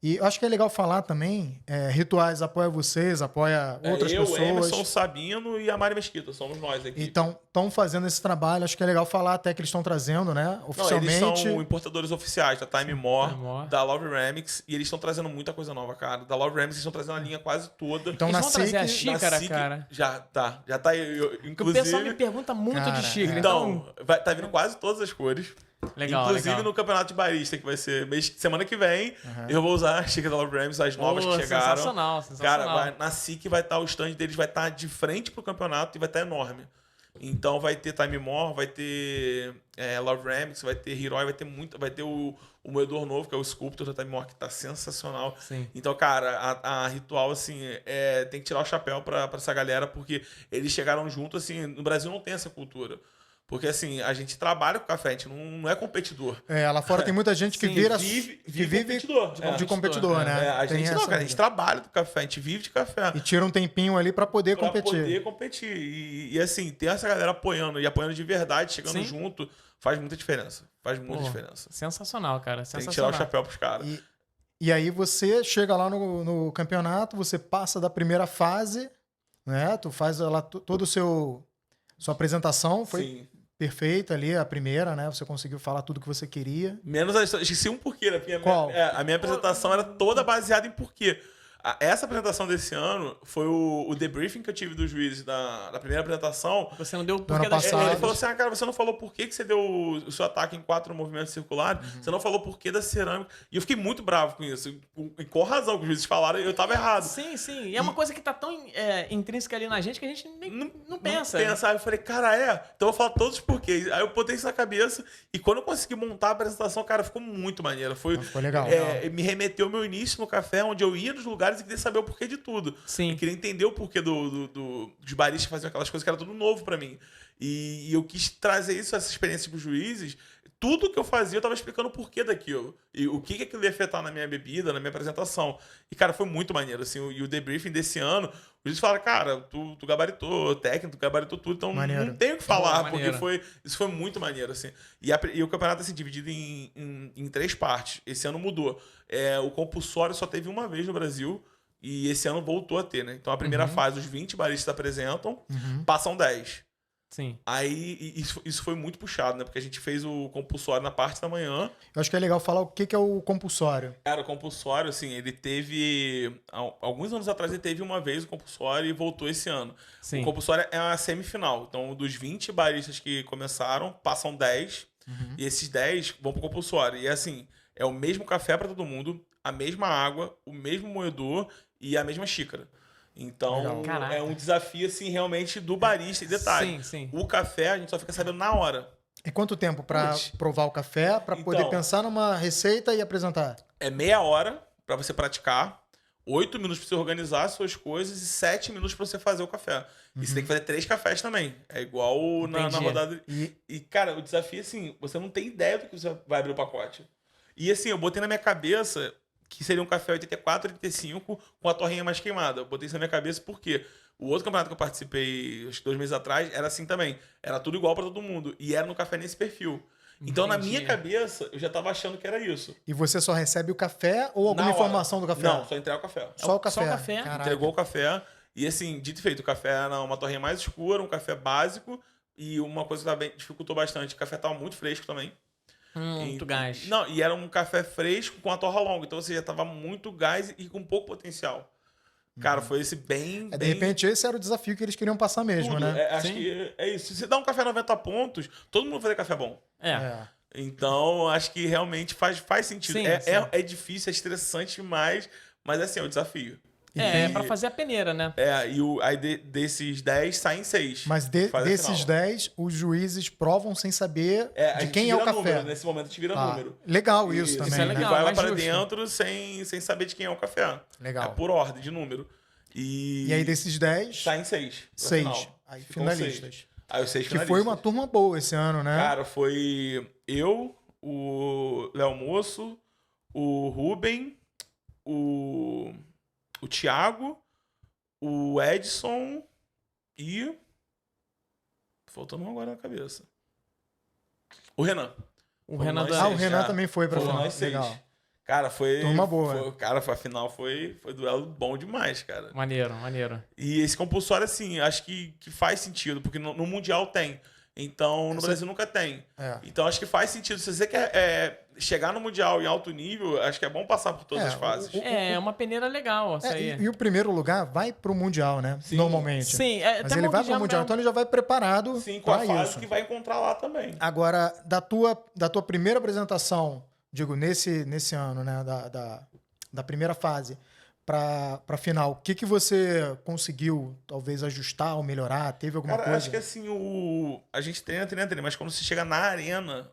E eu acho que é legal falar também, Rituais apoia vocês, apoia outras Eu, pessoas. Emerson, Sabino e a Mari Mesquita, somos nós aqui. Então, estão fazendo esse trabalho. Acho que é legal falar até que eles estão trazendo, né? Não, Oficialmente. eles são importadores oficiais da Time More, Time More. da Love Remix, e eles estão trazendo muita coisa nova, cara. Da Love Remix eles estão trazendo a linha quase toda. Então, Eles na vão trazer a SIC, xícara, SIC, cara. Já tá. Porque Inclusive, o pessoal me pergunta muito Cara, de xícara. então, tá vindo quase todas as cores. Legal, Inclusive legal. no campeonato de barista, que vai ser semana que vem, eu vou usar a xícara da Love Remix, as novas Pô, que chegaram. sensacional, sensacional. Cara, na SIC vai estar, o stand deles vai estar de frente pro campeonato e vai estar enorme. Então vai ter Time More, vai ter Love Remix, vai ter Heroi, vai ter o moedor novo, que é o Sculptor da Time More, que tá sensacional. Sim. Então, cara, a Ritual, assim, tem que tirar o chapéu pra essa galera, porque eles chegaram junto, assim, no Brasil não tem essa cultura. Porque, assim, a gente trabalha com café, a gente não é competidor. lá fora tem muita gente que Sim, vira... vive que vive competidor. de competidor, né? A Tem gente não, essa cara, a gente trabalha do café, a gente vive de café. E tira um tempinho ali pra poder Pra competir. poder competir. E, assim, ter essa galera apoiando, e apoiando de verdade, chegando Sim. junto, faz muita diferença. Faz muita Pô, diferença. Sensacional, cara. Tem que tirar Sensacional. o chapéu pros caras. E aí você chega lá no campeonato, você passa da primeira fase, né? Tu faz lá todo o sua apresentação, foi Sim. perfeita ali, a primeira, né? Você conseguiu falar tudo que você queria. Menos esqueci um porquê, né? Porque Qual? a minha apresentação era toda baseada em porquê. Essa apresentação desse ano foi o debriefing que eu tive do juiz da primeira apresentação. Você não deu o ano porquê das passado. Ele coisas. falou assim: cara, você não falou por que você deu o seu ataque em 4 movimentos circulares, você não falou por que da cerâmica. E eu fiquei muito bravo com isso. E com razão, que os juízes falaram, eu tava errado. Sim, sim. E é uma coisa que tá tão intrínseca ali na gente que a gente nem não pensa. Aí eu falei, cara, então eu vou falar todos os porquês. Aí eu botei isso na cabeça e quando eu consegui montar a apresentação, cara, ficou muito maneiro. Ficou legal. Me remeteu ao meu início no café, onde eu ia nos lugares e queria saber o porquê de tudo. Sim. Eu queria entender o porquê dos baristas que faziam aquelas coisas que era tudo novo pra mim. E eu quis trazer essa experiência pros juízes. Tudo que eu fazia, eu tava explicando o porquê daquilo. E o que aquilo ia afetar na minha bebida, na minha apresentação. E, cara, foi muito maneiro, assim. E o debriefing desse ano, os juízes falaram, cara, tu gabaritou técnico, tu gabaritou tudo, então Maneiro. não tenho o que falar, Pô, porque maneiro. isso foi muito maneiro, assim. E o campeonato, assim, dividido em 3 partes. Esse ano mudou. O compulsório só teve uma vez no Brasil, e esse ano voltou a ter, né? Então, a primeira fase, os 20 baristas apresentam, passam 10. Sim. Aí, isso foi muito puxado, né? Porque a gente fez o compulsório na parte da manhã. Eu acho que é legal falar o que é o compulsório. Cara, o compulsório, assim, ele teve... Alguns anos atrás ele teve uma vez o compulsório e voltou esse ano. Sim. O compulsório é a semifinal. Então, dos 20 baristas que começaram, passam 10. E esses 10 vão pro compulsório. E, assim, é o mesmo café para todo mundo, a mesma água, o mesmo moedor e a mesma xícara. Então, Caraca. é um desafio, assim, realmente do barista. E detalhe, Sim, sim. o café a gente só fica sabendo na hora. E quanto tempo pra Putz. provar o café, pra poder Então. pensar numa receita e apresentar? É meia hora para você praticar, 8 minutos para você organizar as suas coisas e 7 minutos para você fazer o café. E você tem que fazer 3 cafés também. É igual na Entendi. rodada. E, cara, o desafio é assim, você não tem ideia do que você vai abrir o pacote. E assim, eu botei na minha cabeça que seria um café 84, 85 com a torrinha mais queimada. Eu botei isso na minha cabeça porque o outro campeonato que eu participei, acho que 2 meses atrás, era assim também. Era tudo igual para todo mundo. E era no café nesse perfil. Então, na Entendi. minha cabeça, eu já tava achando que era isso. E você só recebe o café ou alguma Na hora. informação do café? Não, só entregar o café. Só o café. Só o café. Caraca. Entregou o café. E assim, dito e feito, o café era uma torrinha mais escura, um café básico. E uma coisa que também dificultou bastante, o café tava muito fresco também. Muito gás. Não, e era um café fresco com a torra longa. Então, você já tava muito gás e com pouco potencial. Cara, foi esse bem... De bem repente, esse era o desafio que eles queriam passar mesmo, tudo. né? Acho Sim. que é isso. Se você dá um café 90 pontos, todo mundo vai fazer café bom. É. Então, acho que realmente faz sentido. Sim, É, sim. é difícil, é estressante demais, mas assim, é o desafio. Pra fazer a peneira, né? Aí desses 10 saem 6. Mas desses 10, os juízes provam sem saber de quem é o café. Número, nesse momento a gente vira número. Legal isso também. Isso é legal, E vai lá mais pra justo. dentro sem saber de quem é o café. Legal. É por ordem de número. E aí desses 10, saem 6. 6. Aí finalistas. 6. Aí os 6 Que finalistas. foi uma turma boa esse ano, né? Cara, foi eu, o Léo Moço, o Ruben, o Thiago, o Edson e... Faltando um agora na cabeça. O Renan. O Foi Renan nós da... o Renan também foi pra Foram final. nós 6. Legal. Cara, foi... Turma boa. A final foi duelo bom demais, cara. Maneiro. E esse compulsório, assim, acho que faz sentido, porque no Mundial tem. Então, no Brasil nunca tem. Então, acho que faz sentido. Se você quer chegar no Mundial em alto nível, acho que é bom passar por todas as fases. É uma peneira legal, isso aí. E o primeiro lugar vai pro Mundial, né? Sim. Normalmente. Sim, Mas ele vai pro Mundial, então ele já vai preparado Sim, com a pra fase isso. que vai encontrar lá também. Agora, da tua primeira apresentação, digo, nesse ano, né? Da primeira fase pra final, o que você conseguiu, talvez, ajustar ou melhorar? Teve alguma Cara, coisa? acho que assim, a gente treina, mas quando você chega na arena,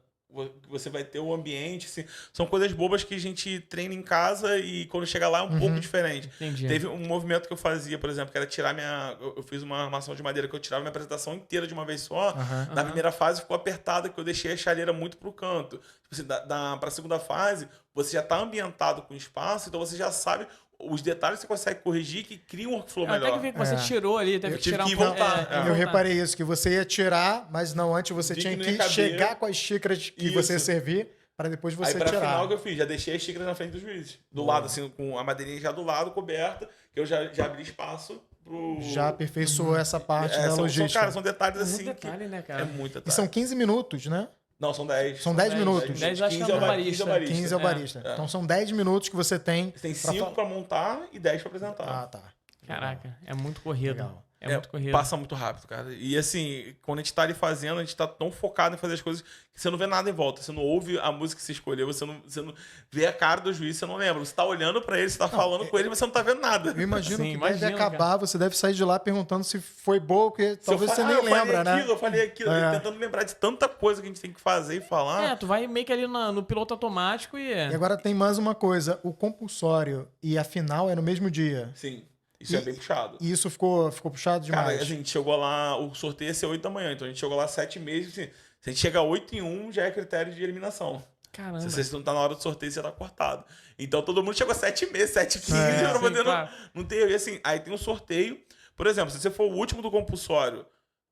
você vai ter o ambiente, assim, são coisas bobas que a gente treina em casa e quando chega lá é um pouco diferente. Entendi. Teve um movimento que eu fazia, por exemplo, que era tirar eu fiz uma armação de madeira que eu tirava minha apresentação inteira de uma vez só. Na primeira fase ficou apertada, que eu deixei a chaleira muito pro canto. Tipo assim, pra segunda fase, você já tá ambientado com espaço, então você já sabe os detalhes que você consegue corrigir que cria um workflow melhor. Até que vi que você tirou ali, teve Eu que tive tirar que um pouco. voltar. Eu reparei isso, que você ia tirar, mas não, antes você Vi tinha que não que ia caber. chegar com as xícaras que você ia Isso. servir para depois você Aí pra tirar. final que eu fiz, já deixei as xícaras na frente dos juízes. Do lado, assim, com a madeirinha já do lado, coberta, que eu já abri espaço pro... Já aperfeiçoou essa parte da logística. Cara, são detalhes É assim muito detalhe, né, cara? é muito detalhe. E são 15 minutos, né? Não, são 10. São 10 minutos. 10 acho que é o barista. 15 é o barista. É. Então são 10 minutos que você tem. Você tem 5 pra montar e 10 pra apresentar. Ah, tá. Caraca, é muito corrido. Legal. É muito corrido. Passa muito rápido, cara. E assim, quando a gente tá ali fazendo, a gente tá tão focado em fazer as coisas que você não vê nada em volta. Você não ouve a música que você escolheu, você não vê a cara do juiz, você não lembra. Você tá olhando pra ele, você tá falando com ele, mas você não tá vendo nada. Eu imagino Sim, que imagino, deve acabar, você deve sair de lá perguntando se foi boa, porque talvez você nem lembra, né? Eu falei aquilo, tentando lembrar de tanta coisa que a gente tem que fazer e falar. Tu vai meio que ali no piloto automático e... E agora tem mais uma coisa, o compulsório e a final é no mesmo dia. Sim, isso é bem puxado. E isso ficou puxado demais. Cara, a gente chegou lá, o sorteio ia ser 8 da manhã, então a gente chegou lá 7 meses. Assim, se a gente chegar 8 em 1, já é critério de eliminação. Caramba. Se você não tá na hora do sorteio, você tá cortado. Então todo mundo chegou 7 meses, 7 15, pra sim, poder claro. não ter. E assim, aí tem um sorteio. Por exemplo, se você for o último do compulsório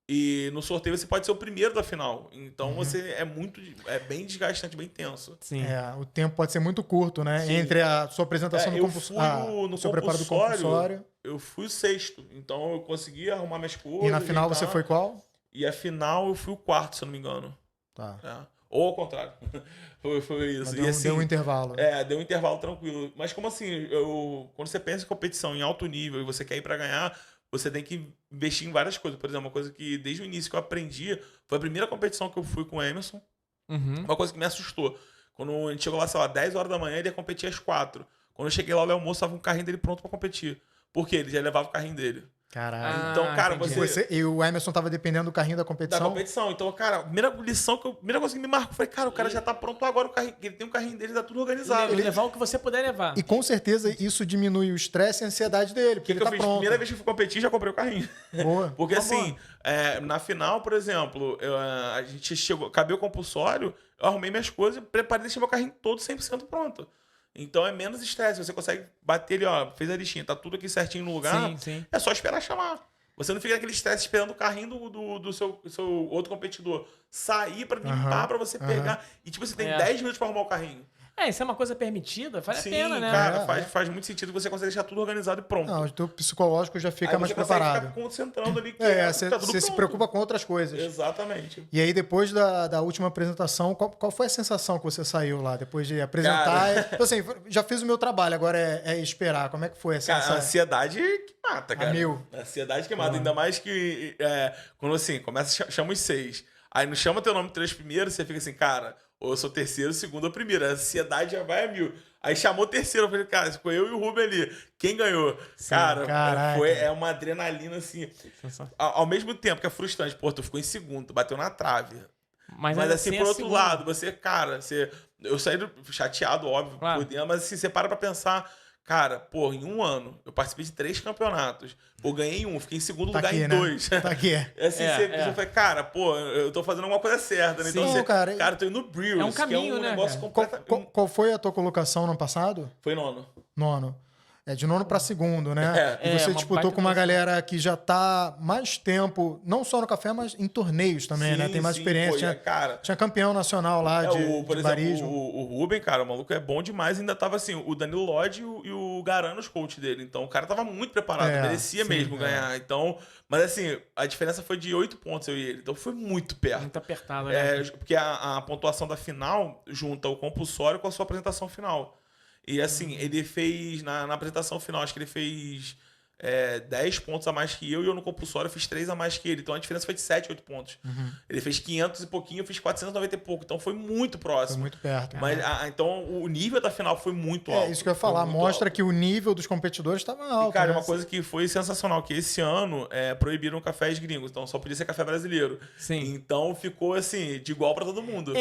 e no sorteio você pode ser o primeiro da final. Então você é bem desgastante, bem tenso. Sim. O tempo pode ser muito curto, né? Sim. Entre a sua apresentação no eu compulsório. fui no seu preparo do compulsório. Eu fui o 6º. Então eu consegui arrumar minhas coisas. E na final ajeitar. você foi qual? E a final eu fui o 4º, se eu não me engano. Tá. É. Ou ao contrário. foi isso. Mas deu um intervalo. Deu um intervalo tranquilo. Mas como assim, quando você pensa em competição em alto nível e você quer ir pra ganhar, você tem que investir em várias coisas. Por exemplo, uma coisa que desde o início que eu aprendi, foi a primeira competição que eu fui com o Emerson. Uma coisa que me assustou. Quando a gente chegou lá, sei lá, 10 horas da manhã, ele ia competir às 4. Quando eu cheguei lá, o Léo Moço tava com o carrinho dele pronto pra competir. Por quê? Ele já levava o carrinho dele. Caralho. Então, cara, entendi. E o Emerson tava dependendo do carrinho da Da competição? competição. Então, cara, a primeira coisa que me marcou foi, cara, o cara já tá pronto agora, ele tem um carrinho dele, tá tudo organizado. Ele levar o que você puder levar. E com certeza isso diminui o estresse e a ansiedade dele, porque O que ele eu tá fiz? pronto. Primeira vez que eu fui competir, já comprei o carrinho. Boa. Porque Tá assim, bom. na final, por exemplo, a gente chegou, acabei o compulsório, eu arrumei minhas coisas, preparei, deixei meu carrinho todo 100% pronto. Então é menos estresse, você consegue bater ali, ó, fez a listinha, tá tudo aqui certinho no lugar, Sim. é só esperar chamar. Você não fica naquele estresse esperando o carrinho do seu outro competidor sair pra limpar, pra você pegar. E tipo, você tem 10 minutos pra arrumar o carrinho. Isso é uma coisa permitida, vale a pena, né? Cara, faz muito sentido, você consegue deixar tudo organizado e pronto. Não, o teu psicológico já fica Aí mais você consegue preparado. ficar concentrando ali que Você tá tudo se pronto. preocupa com outras coisas. Exatamente. E aí, depois da última apresentação, qual foi a sensação que você saiu lá? Depois de apresentar? Então, assim, já fiz o meu trabalho, agora é esperar. Como é que foi essa Cara, a ansiedade que mata, cara. A ansiedade que mata. Ainda mais que quando assim, chama os 6. Aí não chama teu nome 3 primeiro, você fica assim, cara, ou eu sou terceiro, segundo ou primeiro. A ansiedade já vai a 1000. Aí chamou o terceiro, eu falei, cara, ficou eu e o Ruben ali. Quem ganhou? Sim, cara, caraca. é uma adrenalina, assim. Ao mesmo tempo que é frustrante, pô, tu ficou em segundo, tu bateu na trave. Mas assim, por outro lado, eu saí chateado, óbvio, Claro. por dentro, mas assim, você para pra pensar, cara, pô, em um ano, eu participei de 3 campeonatos. Eu ganhei um, fiquei em segundo Tá lugar aqui, em né? 2. Tá aqui. Assim, você fala, cara, pô, eu tô fazendo alguma coisa certa, né? Então, Sim. você, Cara, cara, eu tô indo no Brewers, É um caminho, que é um né, negócio cara? completamente... Qual foi a tua colocação no ano passado? Foi nono. Nono. De nono para segundo, né? E você uma disputou baita com uma posição. galera que já tá mais tempo, não só no café, mas em torneios também, né? Tem mais experiência. Pô, cara... Tinha campeão nacional lá por de exemplo, barismo. o Ruben, cara, o maluco é bom demais. Ainda tava assim, o Danilo Lodge e o Garano, os coach dele. Então, o cara tava muito preparado, merecia sim, mesmo ganhar. Então, mas assim, a diferença foi de 8 pontos eu e ele. Então, foi muito perto. Muito apertado, né? Porque a pontuação da final junta o compulsório com a sua apresentação final. E assim, ele fez, na apresentação final, acho que ele fez 10 pontos a mais que eu, e eu no compulsório fiz 3 a mais que ele. Então a diferença foi de 7, 8 pontos. Ele fez 500 e pouquinho, eu fiz 490 e pouco. Então foi muito próximo. Foi muito perto. Mas, então o nível da final foi muito alto. Isso que eu ia falar. Mostra que o nível dos competidores estava alto. E, cara, né? uma coisa que foi sensacional, que esse ano proibiram cafés gringos. Então só podia ser café brasileiro. Sim. Então ficou assim, de igual pra todo mundo.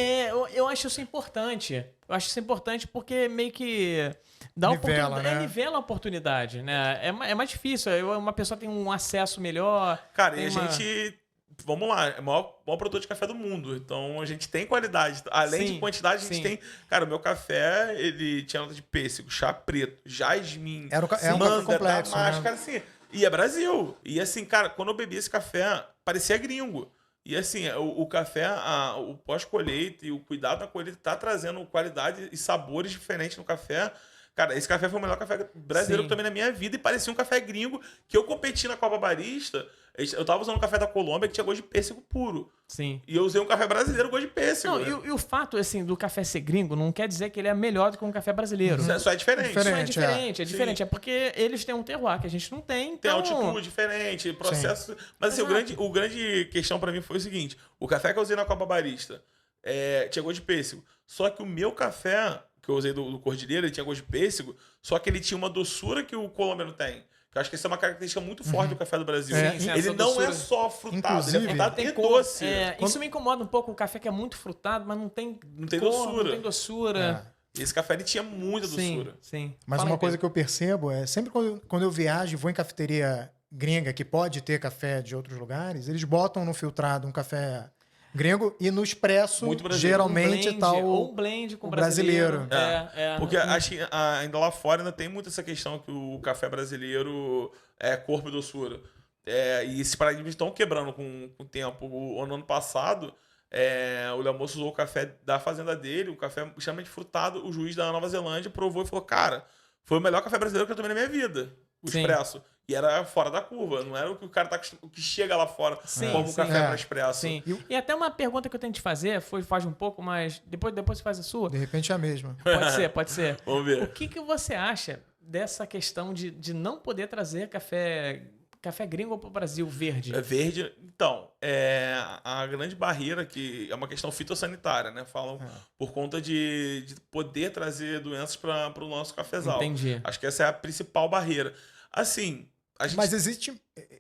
Eu acho isso importante. Eu acho isso importante porque meio que dá Nivela, oportunidade, né? Nivela a oportunidade, né? É mais difícil. Uma pessoa tem um acesso melhor. Cara, tem e a gente... Vamos lá, é o maior produtor de café do mundo. Então a gente tem qualidade. Além Sim, de quantidade, a gente sim. tem... Cara, o meu café, ele tinha nota de pêssego, chá preto, jasmim, É um café complexo, damasco, né? cara, assim. E é Brasil. E assim, cara, quando eu bebi esse café, parecia gringo. E assim, o café, o pós-colheita e o cuidado da colheita tá trazendo qualidade e sabores diferentes no café. Cara, esse café foi o melhor café brasileiro Sim. que eu tomei na minha vida e parecia um café gringo que eu competi na Copa Barista. Eu tava usando um café da Colômbia que tinha gosto de pêssego puro. Sim. E eu usei um café brasileiro com gosto de pêssego. Não, né? e o fato, assim, do café ser gringo não quer dizer que ele é melhor do que um café brasileiro. Só é diferente. Diferente. Só é diferente, é Sim. diferente. É porque eles têm um terroir que a gente não tem. Tem Então... altitude diferente, processo... Mas assim, o grande questão pra mim foi o seguinte. O café que eu usei na Copa Barista tinha gosto de pêssego. Só que o meu café, que eu usei do Cordilheira, ele tinha gosto de pêssego, só que ele tinha uma doçura que o colombiano tem. Eu acho que essa é uma característica muito forte do café do Brasil. Sim, ele essa não doçura. é só frutado, Inclusive, ele é frutado tem e cor. doce. Isso me incomoda um pouco, o café que é muito frutado, mas não tem Não tem cor, doçura. Não tem doçura. Esse café ele tinha muita Sim, doçura. sim. Mas Fala uma aí, coisa Pedro. que eu percebo é, sempre quando eu viajo e vou em cafeteria gringa, que pode ter café de outros lugares, eles botam no filtrado um café gringo e no expresso, Muito brasileiro. geralmente blend, tá ou blend com o brasileiro. brasileiro. Porque acho que ainda lá fora ainda tem muito essa questão que o café brasileiro é corpo e doçura. E esses paradigmas estão quebrando com o tempo. No ano passado, o Léo Moço usou o café da fazenda dele, um café extremamente frutado. O juiz da Nova Zelândia provou e falou: cara, foi o melhor café brasileiro que eu tomei na minha vida. O Sim. expresso. E era fora da curva, não era o que o cara tá acostumado, o que chega lá fora como sim. café para expresso. Sim. E até uma pergunta que eu tenho que te fazer, faz um pouco, mas depois você faz a sua. De repente é a mesma. Pode ser. Vamos ver. O que você acha dessa questão de não poder trazer café gringo para o Brasil verde? É verde. Então, a grande barreira que é uma questão fitossanitária, né? Falam por conta de poder trazer doenças para o nosso cafezal. Entendi. Acho que essa é a principal barreira. Assim, a gente... Mas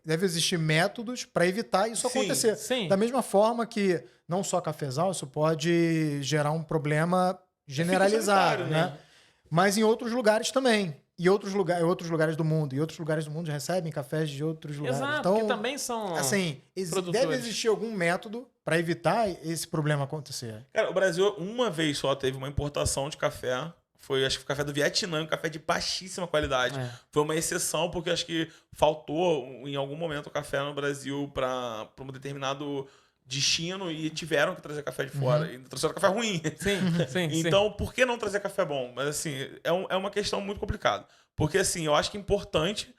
deve existir métodos para evitar isso Sim, acontecer. sim. Da mesma forma que não só cafezal, isso pode gerar um problema generalizado, fitossanitário, né? Mas em outros lugares também. E outros lugares do mundo. E outros lugares do mundo recebem cafés de outros lugares. Exato, Então, que também são assim, produtores. deve existir algum método para evitar esse problema acontecer. Cara, o Brasil uma vez só teve uma importação de café. Foi, acho que o café do Vietnã, um café de baixíssima qualidade. Foi uma exceção, porque acho que faltou em algum momento o café no Brasil para um determinado destino e tiveram que trazer café de fora. E trouxeram café ruim. Sim. Então, por que não trazer café bom? Mas, assim, é uma questão muito complicada. Porque, assim, eu acho que é importante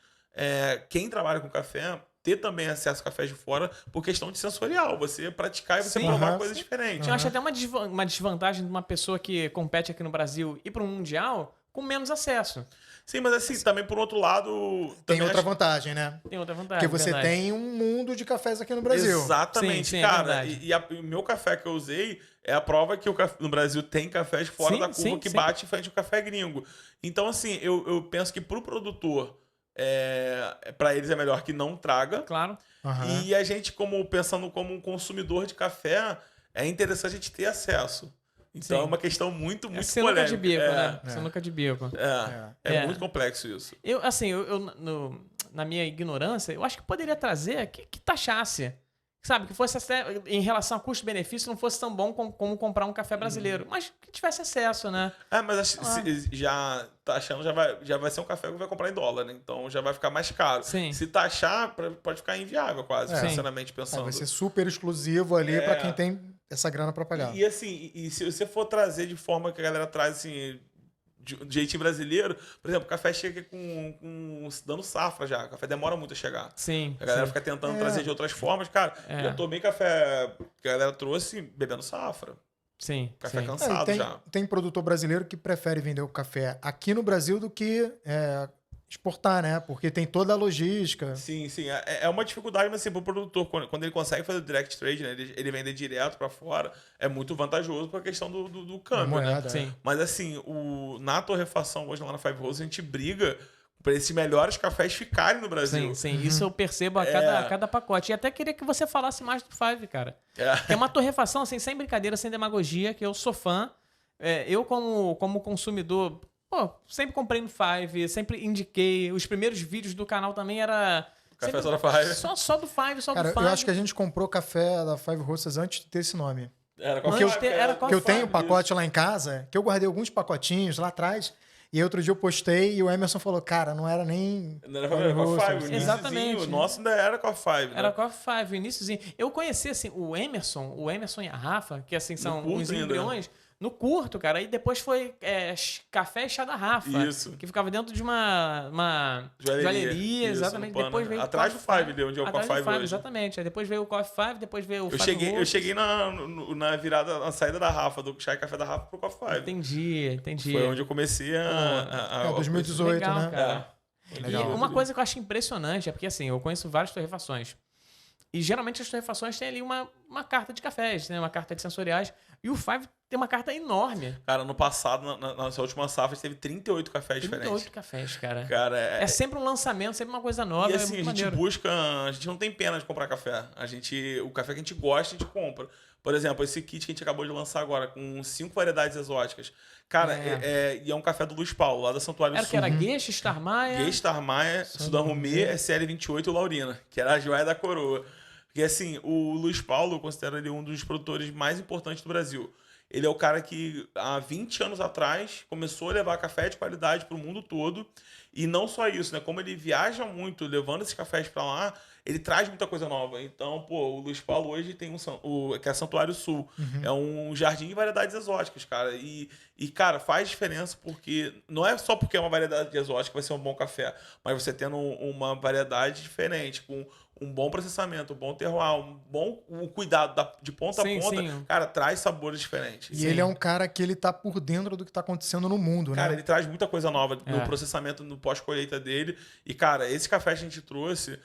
quem trabalha com café ter também acesso a cafés de fora por questão de sensorial. Você praticar e você provar coisas diferentes. Eu acho até uma desvantagem de uma pessoa que compete aqui no Brasil ir para um Mundial com menos acesso. Sim, mas assim, também por outro lado... Tem também outra vantagem, né? Tem outra vantagem. Porque você verdade. tem um mundo de cafés aqui no Brasil. Exatamente, Sim, é cara. verdade. E o meu café que eu usei, é a prova que no Brasil tem cafés fora Sim, da curva sim, que sim. bate frente ao café gringo. Então, assim, eu penso que pro produtor, para eles é melhor que não traga. Claro. Aham. E a gente, pensando como um consumidor de café, é interessante a gente ter acesso. Então Sim. é uma questão muito Sinuca polêmica. de bico, né? É. Sinuca de bico. É muito complexo isso. Na minha ignorância, eu acho que poderia trazer que taxasse. Sabe, que fosse até, em relação a custo-benefício, não fosse tão bom como comprar um café brasileiro. Mas que tivesse acesso, né? Mas já taxando, já vai ser um café que vai comprar em dólar, né? Então já vai ficar mais caro. Sim. Se taxar, pode ficar inviável quase, Sim. sinceramente pensando. Vai ser super exclusivo ali pra quem tem essa grana pra pagar. E assim, se você for trazer de forma que a galera traz assim, de jeitinho brasileiro, por exemplo, o café chega dando safra já. O café demora muito a chegar. Sim. A galera fica tentando trazer de outras formas. Cara, eu tomei café que a galera trouxe bebendo safra. Sim. Café sim. cansado já. Tem produtor brasileiro que prefere vender o café aqui no Brasil do que exportar, né? Porque tem toda a logística. Sim. É uma dificuldade, mas assim, pro produtor, quando ele consegue fazer o direct trade, né? Ele vender direto pra fora, é muito vantajoso por questão do câmbio, moeda, né? Sim. Mas assim, na torrefação hoje lá na Five Roses, a gente briga para esses melhores cafés ficarem no Brasil. Sim. Isso eu percebo a cada pacote. E até queria que você falasse mais do Five, cara. Que é uma torrefação, assim, sem brincadeira, sem demagogia, que eu sou fã. Eu, como consumidor, sempre comprei no Five, sempre indiquei. Os primeiros vídeos do canal também era... Café só da Five. Só do Five, só Cara, do Five. eu acho que a gente comprou café da Five Roses antes de ter esse nome. Era Porque Coffee eu tenho Five, pacote lá em casa, que eu guardei alguns pacotinhos lá atrás, e aí outro dia eu postei e o Emerson falou, cara, não era nem... Não era Coffee Five, o Exatamente. O nosso ainda era Coffee Five, né? Era Coffee Five, o iníciozinho. Eu conheci, assim, o Emerson e a Rafa, que, assim, são uns embriões, no curto, cara. E depois foi café e chá da Rafa. Isso. Que ficava dentro de uma joalheria, Isso, exatamente. no Depois veio atrás do Five, onde é o Atrás Coffee do Five Five, hoje. exatamente. Aí depois veio o Coffee Five, depois veio o Five Eu cheguei na virada, na saída da Rafa, do chá e café da Rafa pro Coffee Five. Entendi. Foi onde eu comecei a 2018, Legal, né? cara. Legal. E uma coisa que eu acho impressionante é porque, assim, eu conheço várias torrefações. E geralmente as torrefações têm ali uma carta de cafés, né? Uma carta de sensoriais. E o Five tem uma carta enorme. Cara, no passado, na nossa última safra, teve 38 cafés 38 diferentes. cafés, cara. Cara, É sempre um lançamento, sempre uma coisa nova. E assim, é a muito gente maneiro. busca... A gente não tem pena de comprar café. O café que a gente gosta, a gente compra. Por exemplo, esse kit que a gente acabou de lançar agora, com 5 variedades exóticas. Cara, e é um café do Luiz Paulo, lá da Santuário Era Sul. que era Gueixa, Starmaia... Gueixa, Starmaia, Sudan Romê, SL28 e Laurina, que era a joia da coroa. Porque assim, o Luiz Paulo, eu considero ele um dos produtores mais importantes do Brasil. Ele é o cara que, há 20 anos atrás, começou a levar café de qualidade para o mundo todo. E não só isso, né? Como ele viaja muito, levando esses cafés para lá, ele traz muita coisa nova. Então, o Luiz Paulo hoje tem que é Santuário Sul. É um jardim de variedades exóticas, cara. E, cara, faz diferença porque... Não é só porque é uma variedade exótica que vai ser um bom café. Mas você tendo uma variedade diferente, com um bom processamento, um bom terroir, um cuidado de ponta a ponta, sim. cara, traz sabores diferentes. E ele é um cara que ele tá por dentro do que tá acontecendo no mundo, Cara, né? ele traz muita coisa nova no processamento, no pós-colheita dele. E, cara, esse café que a gente trouxe,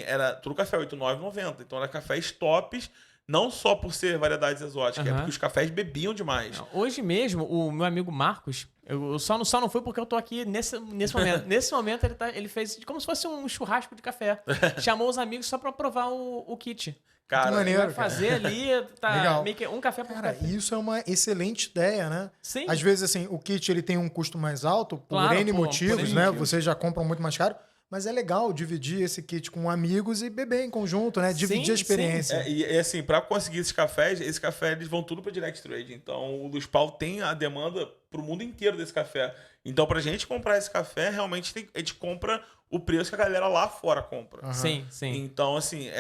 era tudo café R$ 8,9,90. Então, era cafés tops, não só por ser variedades exóticas, é porque os cafés bebiam demais. Hoje mesmo, o meu amigo Marcos, eu só não fui porque eu tô aqui nesse momento. Nesse momento, ele fez como se fosse um churrasco de café. Chamou os amigos só pra provar o kit. Cara, Que maneiro, Vai fazer ali, Legal. meio que um café por Cara, café. isso é uma excelente ideia, né? Sim. Às vezes, assim, o kit ele tem um custo mais alto, por Claro, N por motivos, N né? motivos. Vocês já compram muito mais caro. Mas é legal dividir esse kit com amigos e beber em conjunto, né? Dividir Sim, a experiência. E assim, para conseguir esses cafés eles vão tudo para direct trade. Então, o Luiz Paulo tem a demanda pro mundo inteiro desse café. Então, pra gente comprar esse café, realmente a gente compra o preço que a galera lá fora compra. Sim. Então, assim,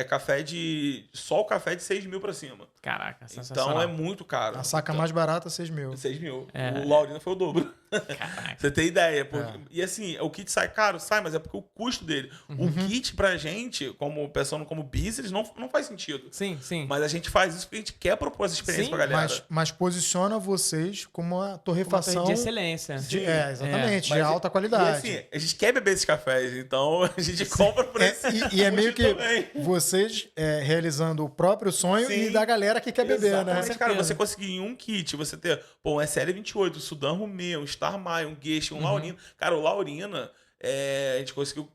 só o café de 6 mil pra cima. Caraca, Então, sensacional. é muito caro. A saca Então, mais barata, 6 mil. 6 mil. É. O Laurina foi o dobro. Caraca. Você tem ideia. E assim, o kit sai caro? Sai, mas é porque o custo dele. O kit pra gente, pensando como business, não faz sentido. Sim. Mas a gente faz isso porque a gente quer propor essa experiência Sim, pra galera. Mas posiciona vocês como uma torrefação formulação de excelência. exatamente, de Mas, alta E qualidade. assim, a gente quer beber esses cafés, então a gente compra por esse E é meio que também. vocês realizando o próprio sonho Sim. e da galera que quer beber, Exatamente, né? cara, certeza. você conseguir em um kit, você ter, pô, um SL28, um Sudan Rumê, um Star Mai, um Geisha, um Laurina. Cara, o Laurina, a gente conseguiu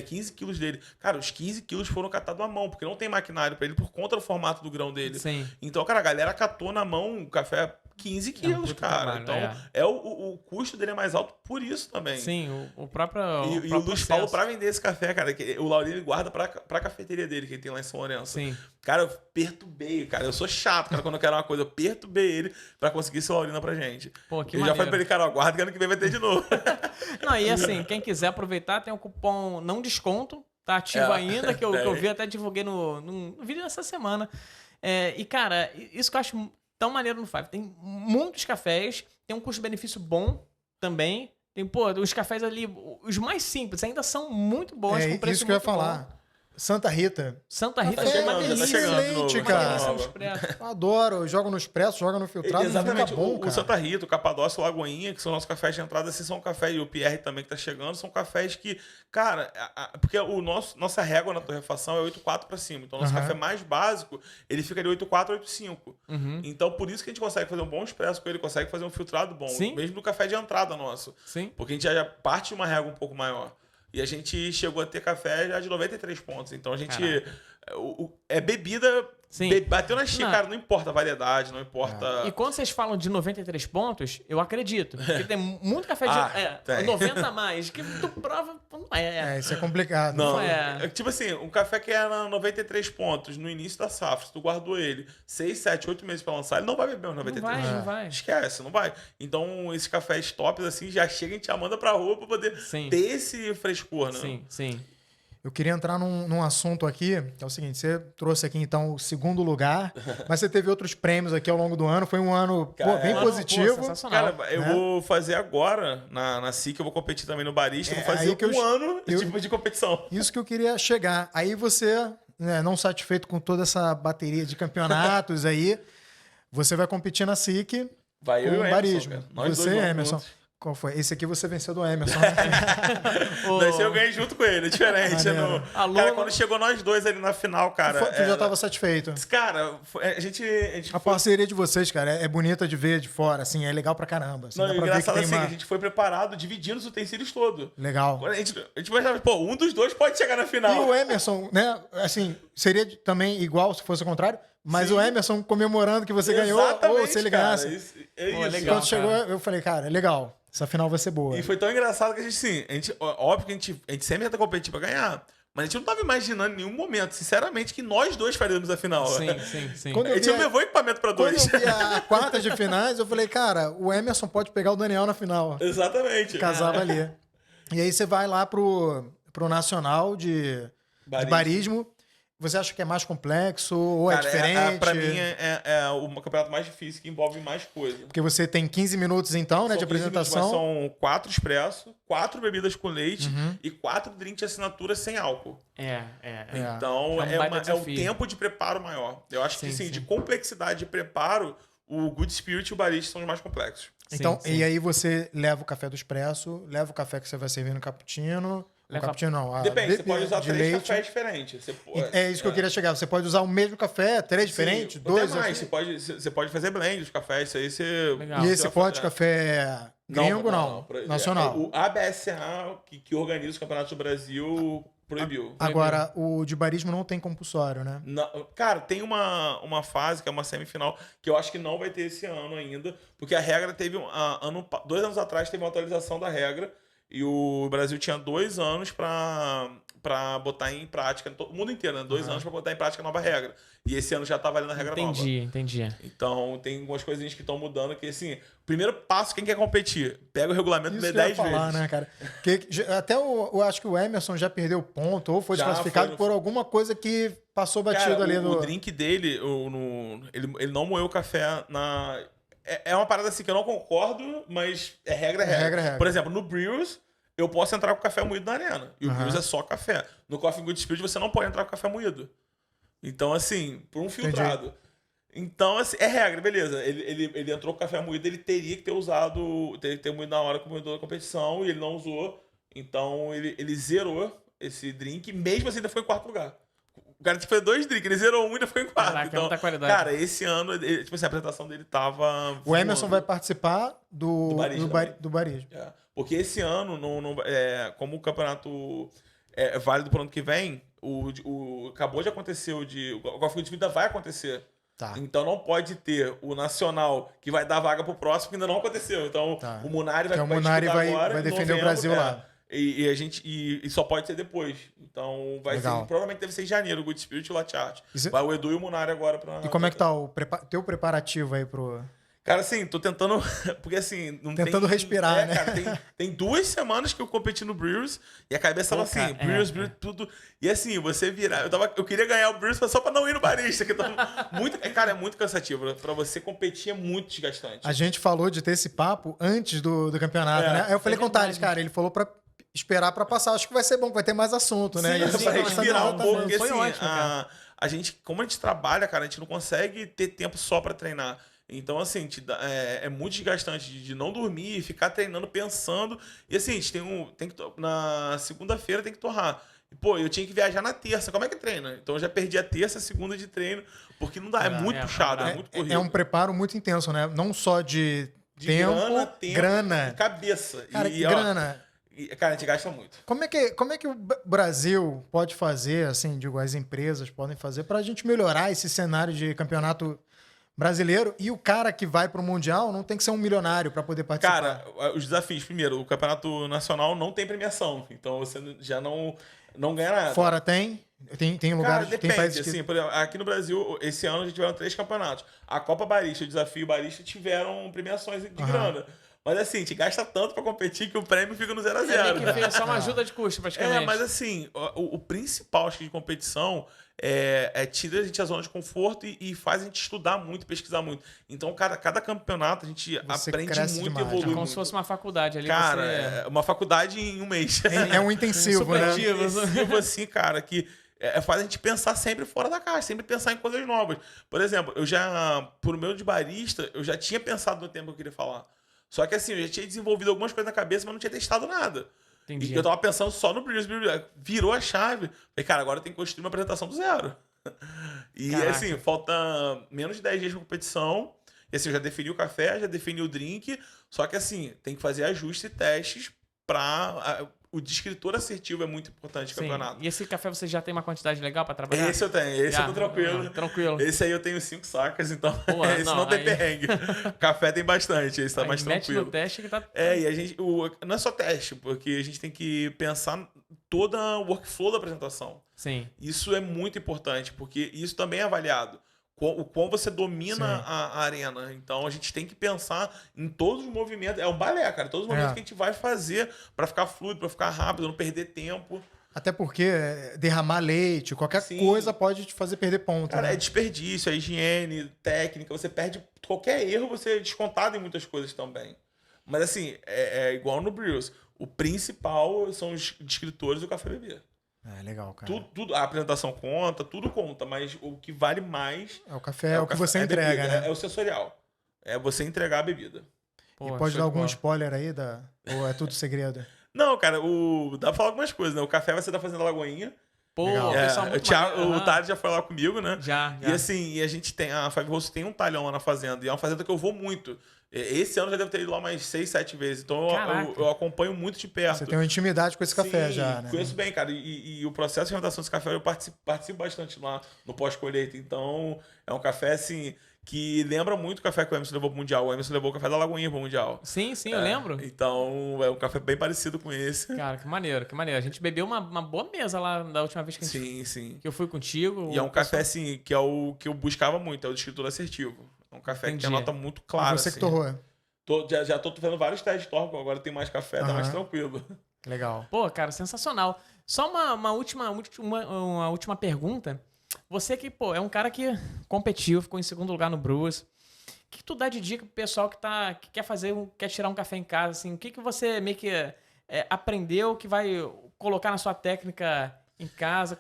15 quilos dele. Cara, os 15 quilos foram catados à mão, porque não tem maquinário pra ele por conta do formato do grão dele. Sim. Então, cara, a galera catou na mão o café 15 quilos, puta cara. trabalho, Então, o custo dele é mais alto por isso também. Sim, o próprio. E o próprio Luiz processo. Paulo, pra vender esse café, cara, que o Laurino ele guarda pra cafeteria dele, que ele tem lá em São Lourenço. Sim. Cara, eu perturbei, cara. Eu sou chato, cara, quando eu quero uma coisa. Eu perturbei ele pra conseguir esse Laurina pra gente. Pô, que Ele já maneiro. foi pra ele, cara, aguarda que ano que vem vai ter de novo. Não, e assim, quem quiser aproveitar, tem um cupom não desconto, tá ativo ainda, que eu vi, até divulguei no vídeo dessa semana. E, cara, isso que eu acho tão maneiro no Five. Tem muitos cafés, tem um custo-benefício bom também. Tem, pô, os cafés ali, os mais simples, ainda são muito bons, com preço Isso que eu ia muito bom. falar. Santa Rita. Santa Rita Café é uma chegando, tá delícia. chegando de excelente, novo, Uma cara. delícia no expresso. Eu adoro. Joga no expresso, joga no filtrado. Exatamente. Fica bom, o cara. Santa Rita, o Capadócio, o Lagoinha, que são nossos cafés de entrada, assim, são cafés, e o Pierre também que tá chegando, são cafés que, cara, porque nossa régua na torrefação é 8,4 pra cima. Então, nosso café mais básico, ele fica de 8,4, 8,5. Então, por isso que a gente consegue fazer um bom expresso com ele, consegue fazer um filtrado bom. Sim. Mesmo no café de entrada nosso. Sim. Porque a gente já parte de uma régua um pouco maior. E a gente chegou a ter café já de 93 pontos. Então a gente. É bebida. Sim. Bateu na xícara, não importa a variedade, não importa. E quando vocês falam de 93 pontos, eu acredito. Porque tem muito café de tem. 90 a mais, que tu prova. Não Isso é complicado. Não, É. tipo assim, um café que era 93 pontos no início da safra, se tu guardou ele 6, 7, 8 meses pra lançar, ele não vai beber os 93. Não vai. Esquece, não vai. Então, esses cafés tops, assim, já chega e a gente já manda pra rua pra poder Sim. ter esse frescor, né? Sim. Eu queria entrar num assunto aqui, que é o seguinte, você trouxe aqui então o segundo lugar, mas você teve outros prêmios aqui ao longo do ano, foi um ano bem positivo. Sensacional. Cara, eu vou fazer agora na SIC, eu vou competir também no Barista, vou fazer aí que ano de competição. Isso que eu queria chegar. Aí você, não satisfeito com toda essa bateria de campeonatos aí, você vai competir na SIC Vai eu com e o o Emerson, Barismo. cara. Nós Você, dois vamos Emerson. juntos. Qual foi? Esse aqui você venceu do Emerson, né? Daí eu ganhei junto com ele, é diferente. Maneiro. Cara, quando chegou nós dois ali na final, cara. Tu já estava satisfeito. Cara, a gente A parceria de vocês, cara, é bonita de ver de fora, assim, é legal pra caramba. Assim, Não, dá e pra ver que engraçado tem assim, uma... a gente foi preparado, dividindo os utensílios todo. Legal. A gente pensava, pô, um dos dois pode chegar na final. E o Emerson, né, assim, seria também igual se fosse o contrário, mas Sim. o Emerson comemorando que você ganhou, ou se ele cara, ganhasse. Isso. legal. Quando chegou, eu falei, cara, legal, essa final vai ser boa. E foi tão engraçado que a gente óbvio que a gente sempre tenta competir pra ganhar, mas a gente não tava imaginando em nenhum momento, sinceramente, que nós dois faríamos a final. Sim. Quando A gente não levou equipamento pra Quando dois. eu vi a quarta de finais, eu falei, cara, o Emerson pode pegar o Daniel na final. Exatamente. Casava ali. E aí você vai lá pro Nacional de barismo. Você acha que é mais complexo ou Cara, é diferente? Pra mim é o campeonato mais difícil, que envolve mais coisa. Porque você tem 15 minutos, então, né, de São 15 minutos, apresentação. mas são 4 expresso, 4 bebidas com leite e 4 drinks de assinatura sem álcool. Então, baita é um desafio. tempo de preparo maior. Eu acho que, Sim. de complexidade de preparo, o Good Spirit e o Barista são os mais complexos. Então, Sim. e aí você leva o café do expresso, leva o café que você vai servir no cappuccino. Leva- O cappuccino não, Depende, você pode usar de 3 leite. cafés diferentes. Você pode, É isso que eu queria chegar. Você pode usar o mesmo café, 3 diferentes, Sim, 2. até mais. Você pode fazer blend dos cafés, isso aí você... Legal. E esse vai pote de fazer. café gringo, não. Nacional. O ABSA, que organiza os campeonatos do Brasil, proibiu. Agora, o de barismo não tem compulsório, né? Cara, tem uma fase, que é uma semifinal, que eu acho que não vai ter esse ano ainda, porque a regra teve, 2 anos atrás, teve uma atualização da regra, e o Brasil tinha 2 anos pra botar em prática, o mundo inteiro, né? 2 anos pra botar em prática a nova regra. E esse ano já tá valendo a regra nova. Entendi. Então, tem algumas coisinhas que estão mudando, que assim, primeiro passo, quem quer competir, pega o regulamento e Isso lê que eu ia 10 falar, vezes. né, cara? Porque até eu acho que o Emerson já perdeu ponto ou foi Já desclassificado foi. por alguma coisa que passou batido Cara, ali o no... drink dele, ele não moeu o café na... É uma parada assim que eu não concordo, mas é regra. regra. Por exemplo, no Brewers, eu posso entrar com café moído na arena. E o Brewers é só café. No Coffee Good Spirit, você não pode entrar com café moído. Então, assim, por um filtrado. Então, assim, é regra, beleza. Ele entrou com café moído, ele teria que ter usado, teria que ter moído na hora que moedor da competição, e ele não usou. Então, ele zerou esse drink, mesmo assim ainda ficou em quarto lugar. O cara fez 2 drinks, ele zerou um e ainda ficou em quarto. Caraca, Então, muita qualidade. cara, esse ano, tipo assim, a apresentação dele tava... O Emerson voando. vai participar do Barismo também. do Barismo. É, porque esse ano, como o campeonato é válido pro ano que vem, acabou de acontecer o Golf de Vida vai acontecer. Tá. Então não pode ter o Nacional que vai dar vaga pro próximo, que ainda não aconteceu. Então Tá. o Munari Que vai o Munari disputar vai agora, em defender o novembro, Brasil lá. E só pode ser depois. Então vai Legal. ser, provavelmente deve ser em janeiro, o Good Spirit e o Latte Art. Isso- Vai o Edu e o Munari agora pra... E como é que tá o teu preparativo aí pro... Cara, assim, tô tentando. Porque assim. Não Tentando tem, respirar, né? Cara, tem 2 semanas que eu competi no Brewers e a cabeça tava assim, cara, Brewers, tudo. E assim, você virar. Eu queria ganhar o Brewers só pra não ir no barista, que tava muito. Cara, é muito cansativo. Pra você competir é muito desgastante. A gente falou de ter esse papo antes do campeonato, É, né? Aí eu falei é com o Thales, verdade. cara, ele falou pra esperar pra passar. Acho que vai ser bom, que vai ter mais assunto, né? Sim, E ele sim, pra falou, mas respirar não, um tá pouco, bom. porque Foi assim, ótimo, cara. a gente, como a gente trabalha, cara, a gente não consegue ter tempo só pra treinar. Então, assim, é muito desgastante de não dormir, ficar treinando, pensando. E assim, a gente na segunda-feira tem que torrar. E, pô, eu tinha que viajar na terça. Como é que treina? Então eu já perdi a terça, a segunda de treino, porque não dá, é muito puxado, é muito corrido. É um preparo muito intenso, né? Não só de tempo, grana. e cabeça. Cara, e, grana. Cara, a gente gasta muito. Como é que o Brasil pode fazer, assim, digo, as empresas podem fazer pra gente melhorar esse cenário de campeonato brasileiro e o cara que vai pro Mundial não tem que ser um milionário pra poder participar? Cara, os desafios. Primeiro, o campeonato nacional não tem premiação. Então você já não ganha nada. Fora tem lugares, Cara, tem depende, países que... assim, por exemplo, aqui no Brasil, esse ano a gente tiveram 3 campeonatos. A Copa Barista e o Desafio Barista tiveram premiações de grana. Mas assim, a gente gasta tanto pra competir que o prêmio fica no 0 a 0. É meio que só uma ajuda de custo, praticamente. Mas assim, o principal acho que, de competição tira a gente da zona de conforto e faz a gente estudar muito, pesquisar muito. Então, cada campeonato a gente Você aprende cresce muito demais. e evolui É como muito. se fosse uma faculdade ali. Cara, você... é uma faculdade em um mês. É um intensivo, né? Supletivo. Intensivo, assim, cara, que faz a gente pensar sempre fora da caixa, sempre pensar em coisas novas. Por exemplo, por meu de barista, eu já tinha pensado no tempo que eu queria falar. Só que assim, eu já tinha desenvolvido algumas coisas na cabeça, mas não tinha testado nada. Entendi. E eu tava pensando só no Brewers. Virou a chave. Falei, cara, agora eu tenho que construir uma apresentação do zero. E Caraca. assim, falta menos de 10 dias de competição. E assim, eu já defini o café, já defini o drink. Só que assim, tem que fazer ajustes e testes pra... O descritor assertivo é muito importante no Sim. campeonato. E esse café você já tem uma quantidade legal pra trabalhar? Esse eu tenho, esse eu tô tranquilo. Tranquilo. Esse aí eu tenho 5 sacas, então Pô, esse não tem aí- perrengue. Café tem bastante, esse tá Aí mais mete tranquilo. no teste que tá... E a gente. Não é só teste, porque a gente tem que pensar toda o workflow da apresentação. Sim. Isso é muito importante, porque isso também é avaliado. O quão você domina Sim. a arena. Então a gente tem que pensar em todos os movimentos. É um balé, cara. Todos os movimentos que a gente vai fazer pra ficar fluido, pra ficar rápido, não perder tempo. Até porque derramar leite, qualquer Sim. coisa pode te fazer perder ponto, Cara, né? é desperdício, é higiene, técnica. Você perde qualquer erro, você é descontado em muitas coisas também. Mas assim, é igual no Brewers. O principal são os descritores e o café bebê. Legal, cara. Tudo, a apresentação conta, tudo conta, mas o que vale mais É o café, é o que você é entrega, bebida, né? É o sensorial. É você entregar a bebida. Pô, E pode show dar de algum bola. spoiler aí? Ou é tudo segredo? Não, cara, dá pra falar algumas coisas, né? O café você tá fazendo a lagoinha. Pô, Legal. o pessoal muito maneiro. O Tade já foi lá comigo, né? Já. E assim, a gente tem. A Five Rose tem um talhão lá na fazenda. E é uma fazenda que eu vou muito. Esse ano já devo ter ido lá umas 6, 7 vezes. Então eu acompanho muito de perto. Você tem uma intimidade com esse café Sim, já, né? Conheço bem, cara. E o processo de fermentação desse café eu participo bastante lá no pós-colheita. Então, é um café, assim, que lembra muito o café que o Emerson levou pro Mundial. O Emerson levou o café da Lagoinha pro Mundial. Sim, eu lembro. Então, é um café bem parecido com esse. Cara, que maneiro, que maneiro. A gente bebeu uma boa mesa lá da última vez que, Sim. que eu fui contigo. E é um café, assim, que é o que eu buscava muito, é o descritor assertivo. É um café que Entendi. tem a nota muito clara. Você que assim. torrou. Já tô fazendo vários testes de torro, agora tem mais café, tá mais tranquilo. Legal. Pô, cara, sensacional. Só uma última pergunta. Você que, pô, é um cara que competiu, ficou em segundo lugar no Brewers. O que tu dá de dica pro pessoal que quer tirar um café em casa, assim? O que você meio que aprendeu que vai colocar na sua técnica em casa?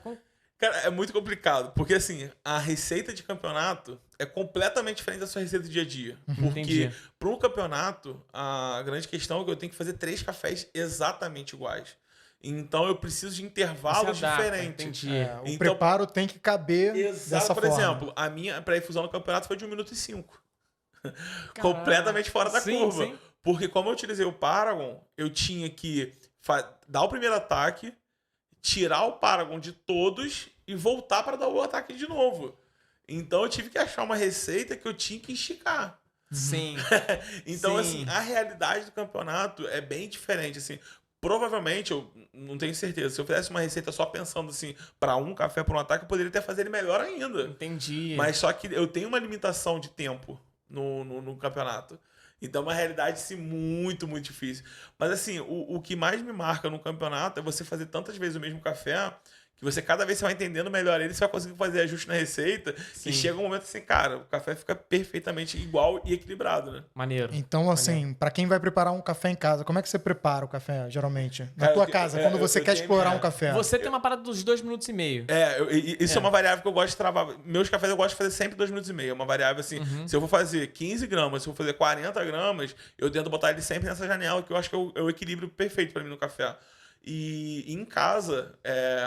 Cara, é muito complicado, porque assim, a receita de campeonato é completamente diferente da sua receita de dia a dia. Porque Entendi. para um campeonato, a grande questão é que eu tenho que fazer 3 cafés exatamente iguais. Então eu preciso de intervalos Você adapta, diferentes. entendi. O Então, preparo tem que caber exato, dessa por forma. exemplo, a minha pré-infusão no campeonato foi de 1 minuto e 5. Caraca. Completamente fora da Sim, curva. sim. Porque como eu utilizei o Paragon, eu tinha que dar o primeiro ataque, tirar o Paragon de todos e voltar para dar o ataque de novo. Então eu tive que achar uma receita que eu tinha que esticar. Sim. Então, Sim. assim, a realidade do campeonato é bem diferente, assim. Provavelmente, eu não tenho certeza, se eu fizesse uma receita só pensando, assim, para um café por um ataque, eu poderia até fazer ele melhor ainda. Entendi. Mas só que eu tenho uma limitação de tempo no campeonato. Então é uma realidade, assim, muito, muito difícil. Mas, assim, o que mais me marca no campeonato é você fazer tantas vezes o mesmo café que você, cada vez, você vai entendendo melhor ele, você vai conseguir fazer ajuste na receita. Sim. E chega um momento assim, cara, o café fica perfeitamente igual e equilibrado, né? Maneiro. Então, assim, pra quem vai preparar um café em casa, como é que você prepara o café, geralmente? Na Cara, tua casa, quando você eu quer tenho explorar minha- um café. Você tem uma parada dos 2 minutos e meio. Isso é uma variável que eu gosto de travar. Meus cafés eu gosto de fazer sempre 2 minutos e meio. É uma variável assim, se eu vou fazer 15 gramas, se eu vou fazer 40 gramas, eu tento botar ele sempre nessa janela, que eu acho que é o equilíbrio perfeito pra mim no café. E em casa,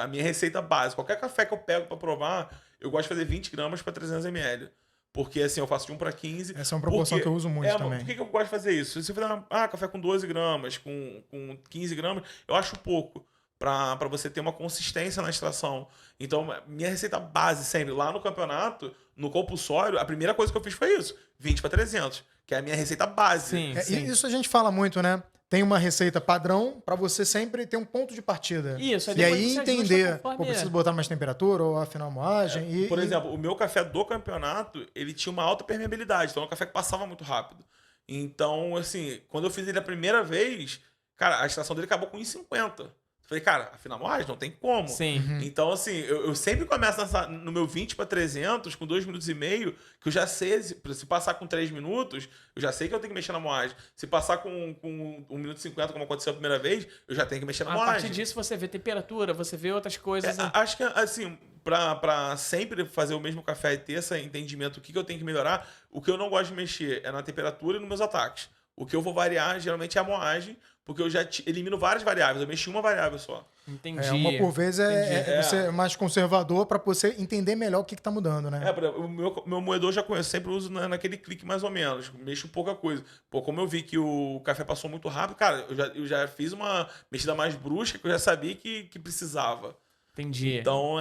a minha receita básica, qualquer café que eu pego pra provar, eu gosto de fazer 20 gramas pra 300 ml. Porque assim, eu faço de 1 para 15. Essa é uma proporção que eu uso muito também. Por que eu gosto de fazer isso? Se você fizer café com 12 gramas, com 15 gramas, eu acho pouco pra você ter uma consistência na extração. Então, minha receita base sempre, lá no campeonato, no compulsório, a primeira coisa que eu fiz foi isso: 20 para 300, que é a minha receita base. Sim, E sim. isso a gente fala muito, né? Tem uma receita padrão pra você sempre ter um ponto de partida. Isso, aí E depois aí você ajusta entender, conforme preciso botar mais temperatura ou afinar a moagem. Por exemplo, o meu café do campeonato, ele tinha uma alta permeabilidade, então é um café que passava muito rápido. Então, assim, quando eu fiz ele a primeira vez, cara, a extração dele acabou com 1,50. Falei, cara, afinar a moagem não tem como. Sim. Então, assim, eu sempre começo no meu 20 para 300, com 2 minutos e meio, que eu já sei, se passar com 3 minutos, eu já sei que eu tenho que mexer na moagem. Se passar com 1 minuto e 50, como aconteceu a primeira vez, eu já tenho que mexer na A moagem. partir disso você vê temperatura, você vê outras coisas. Acho que, assim, pra sempre fazer o mesmo café e ter esse entendimento do que eu tenho que melhorar, o que eu não gosto de mexer é na temperatura e nos meus ataques. O que eu vou variar, geralmente, é a moagem, porque eu já elimino várias variáveis. Eu mexi uma variável só. Entendi. Uma por vez você é mais conservador pra você entender melhor o que tá mudando, né? Por exemplo, o meu moedor eu já conheço, sempre uso naquele clique mais ou menos, mexo pouca coisa. Pô, como eu vi que o café passou muito rápido, cara, eu já fiz uma mexida mais brusca que eu já sabia que precisava. Entendi. Então,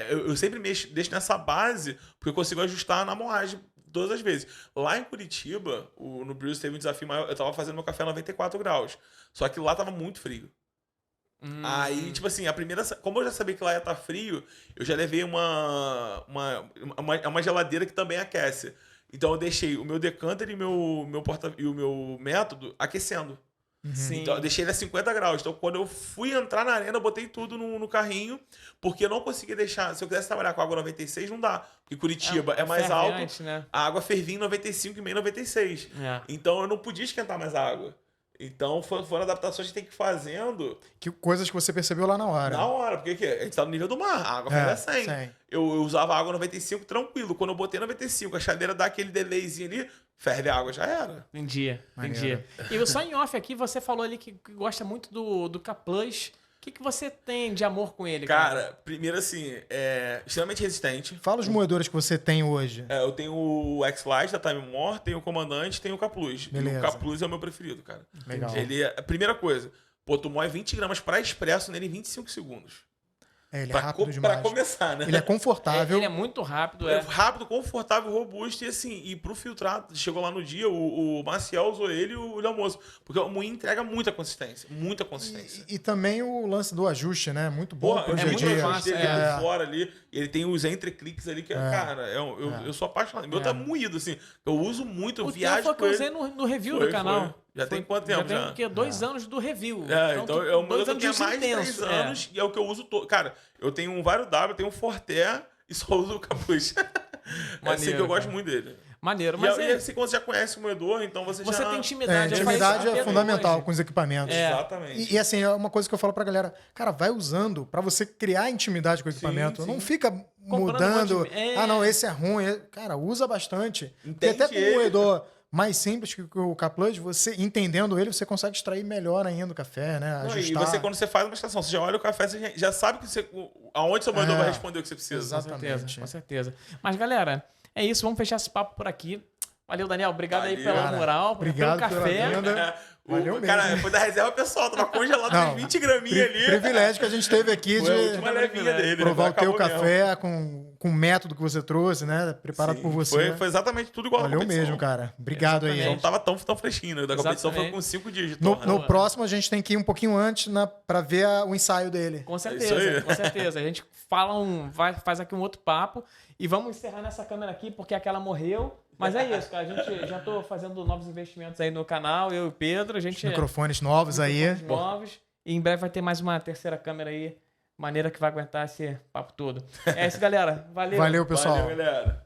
eu sempre deixo nessa base, porque eu consigo ajustar na moagem todas as vezes. Lá em Curitiba, no Brews teve um desafio maior, eu tava fazendo meu café a 94 graus, só que lá tava muito frio. Aí, tipo assim, como eu já sabia que lá ia estar frio, eu já levei uma geladeira que também aquece. Então eu deixei o meu decanter e o meu método aquecendo. Sim. Então eu deixei ele a 50 graus. Então quando eu fui entrar na arena, eu botei tudo no carrinho, porque eu não conseguia deixar. Se eu quisesse trabalhar com água 96, não dá. Porque Curitiba é mais alto, fervente, né? a água fervia em 95,5, 96. É. Então eu não podia esquentar mais a água. Então foram adaptações que tem que ir fazendo Coisas que você percebeu lá na hora. na hora, porque a gente tá no nível do mar, a água ferve a 100. 100. Eu usava água 95 tranquilo. Quando eu botei 95, a chadeira dá aquele delayzinho ali, ferve a água, já era. Entendi. Maneiro. E só em off aqui, você falou ali que gosta muito do K-Plus. O que você tem de amor com ele, cara? Cara, primeiro assim, extremamente resistente. Fala os moedores que você tem hoje. Eu tenho o X-Lite da Time More, tenho o Comandante, tenho o K-Plus. E Beleza. o K-Plus é o meu preferido, cara. Legal. A primeira coisa, pô, tu moe 20 gramas pra expresso nele em 25 segundos. Ele é Pra rápido demais. começar, né? Ele é confortável. Ele é muito rápido, É rápido, confortável, robusto e assim, e pro filtrado, chegou lá no dia, o Maciel usou ele e o Léo Moço, porque o moinho entrega muita consistência, muita consistência. E também o lance do ajuste, né? Muito bom Porra, pro é dia a muito dia. fácil, ele É. por fora ali, ele tem os entrecliques ali, que cara, eu sou apaixonado. O meu tá moído, assim, eu uso muito, eu O teu viajo foi que com eu ele. usei no review Foi, do canal. foi. Já tem quanto tempo Já já? tem o quê? 2 anos do review. Então é o meu 2 que eu anos tenho de mais de 3 intenso. anos e é o que eu uso todo. Cara, eu tenho um Vario W, eu tenho um Forte e só uso o Capuz. É assim que eu gosto muito dele. Maneiro. E, Mas e assim, quando você já conhece o moedor, então você você já... tem intimidade. Eu falei Intimidade isso é pra fundamental hoje. com os equipamentos. É. Exatamente. E assim, é uma coisa que eu falo pra galera, cara, vai usando pra você criar intimidade com o equipamento. sim. Não fica mudando. um monte de- Ah, não, esse é ruim. Cara, usa bastante. Porque Entende até com um ele. moedor mais simples que o K-Plus, você entendendo ele, você consegue extrair melhor ainda o café, né? Não, e Ajustar. você, quando você faz uma estação, você já olha o café, você já sabe que aonde seu moedor vai responder o que você precisa. Exatamente. Com certeza. Mas, galera, é isso. Vamos fechar esse papo por aqui. Valeu, Daniel. Obrigado aí Valeu, pela cara. moral, Obrigado pelo pela café. vinda. Valeu Cara, mesmo. foi da reserva pessoal, tava congelado Não, uns 20 graminhas ali. Privilégio que a gente teve aqui Foi a de última levinha dele. provar o teu acabou mesmo. café com o método que você trouxe, né? Preparado Sim, por você. Foi exatamente tudo igual Valeu à competição. mesmo, cara. Obrigado aí. Não tava tão fresquinho, né? Da competição foi Exatamente. com 5 dias de No, torra. no próximo, a gente tem que ir um pouquinho antes pra ver o ensaio dele. Com isso certeza, aí. com certeza. A gente faz aqui um outro papo e vamos encerrar nessa câmera aqui porque aquela morreu. Mas é isso, cara. A gente já tô fazendo novos investimentos aí no canal, eu e o Pedro. A gente Microfones novos aí. microfones novos. E em breve vai ter mais uma terceira câmera aí, maneira que vai aguentar esse papo todo. É isso, galera. Valeu. Valeu, pessoal. Valeu, galera.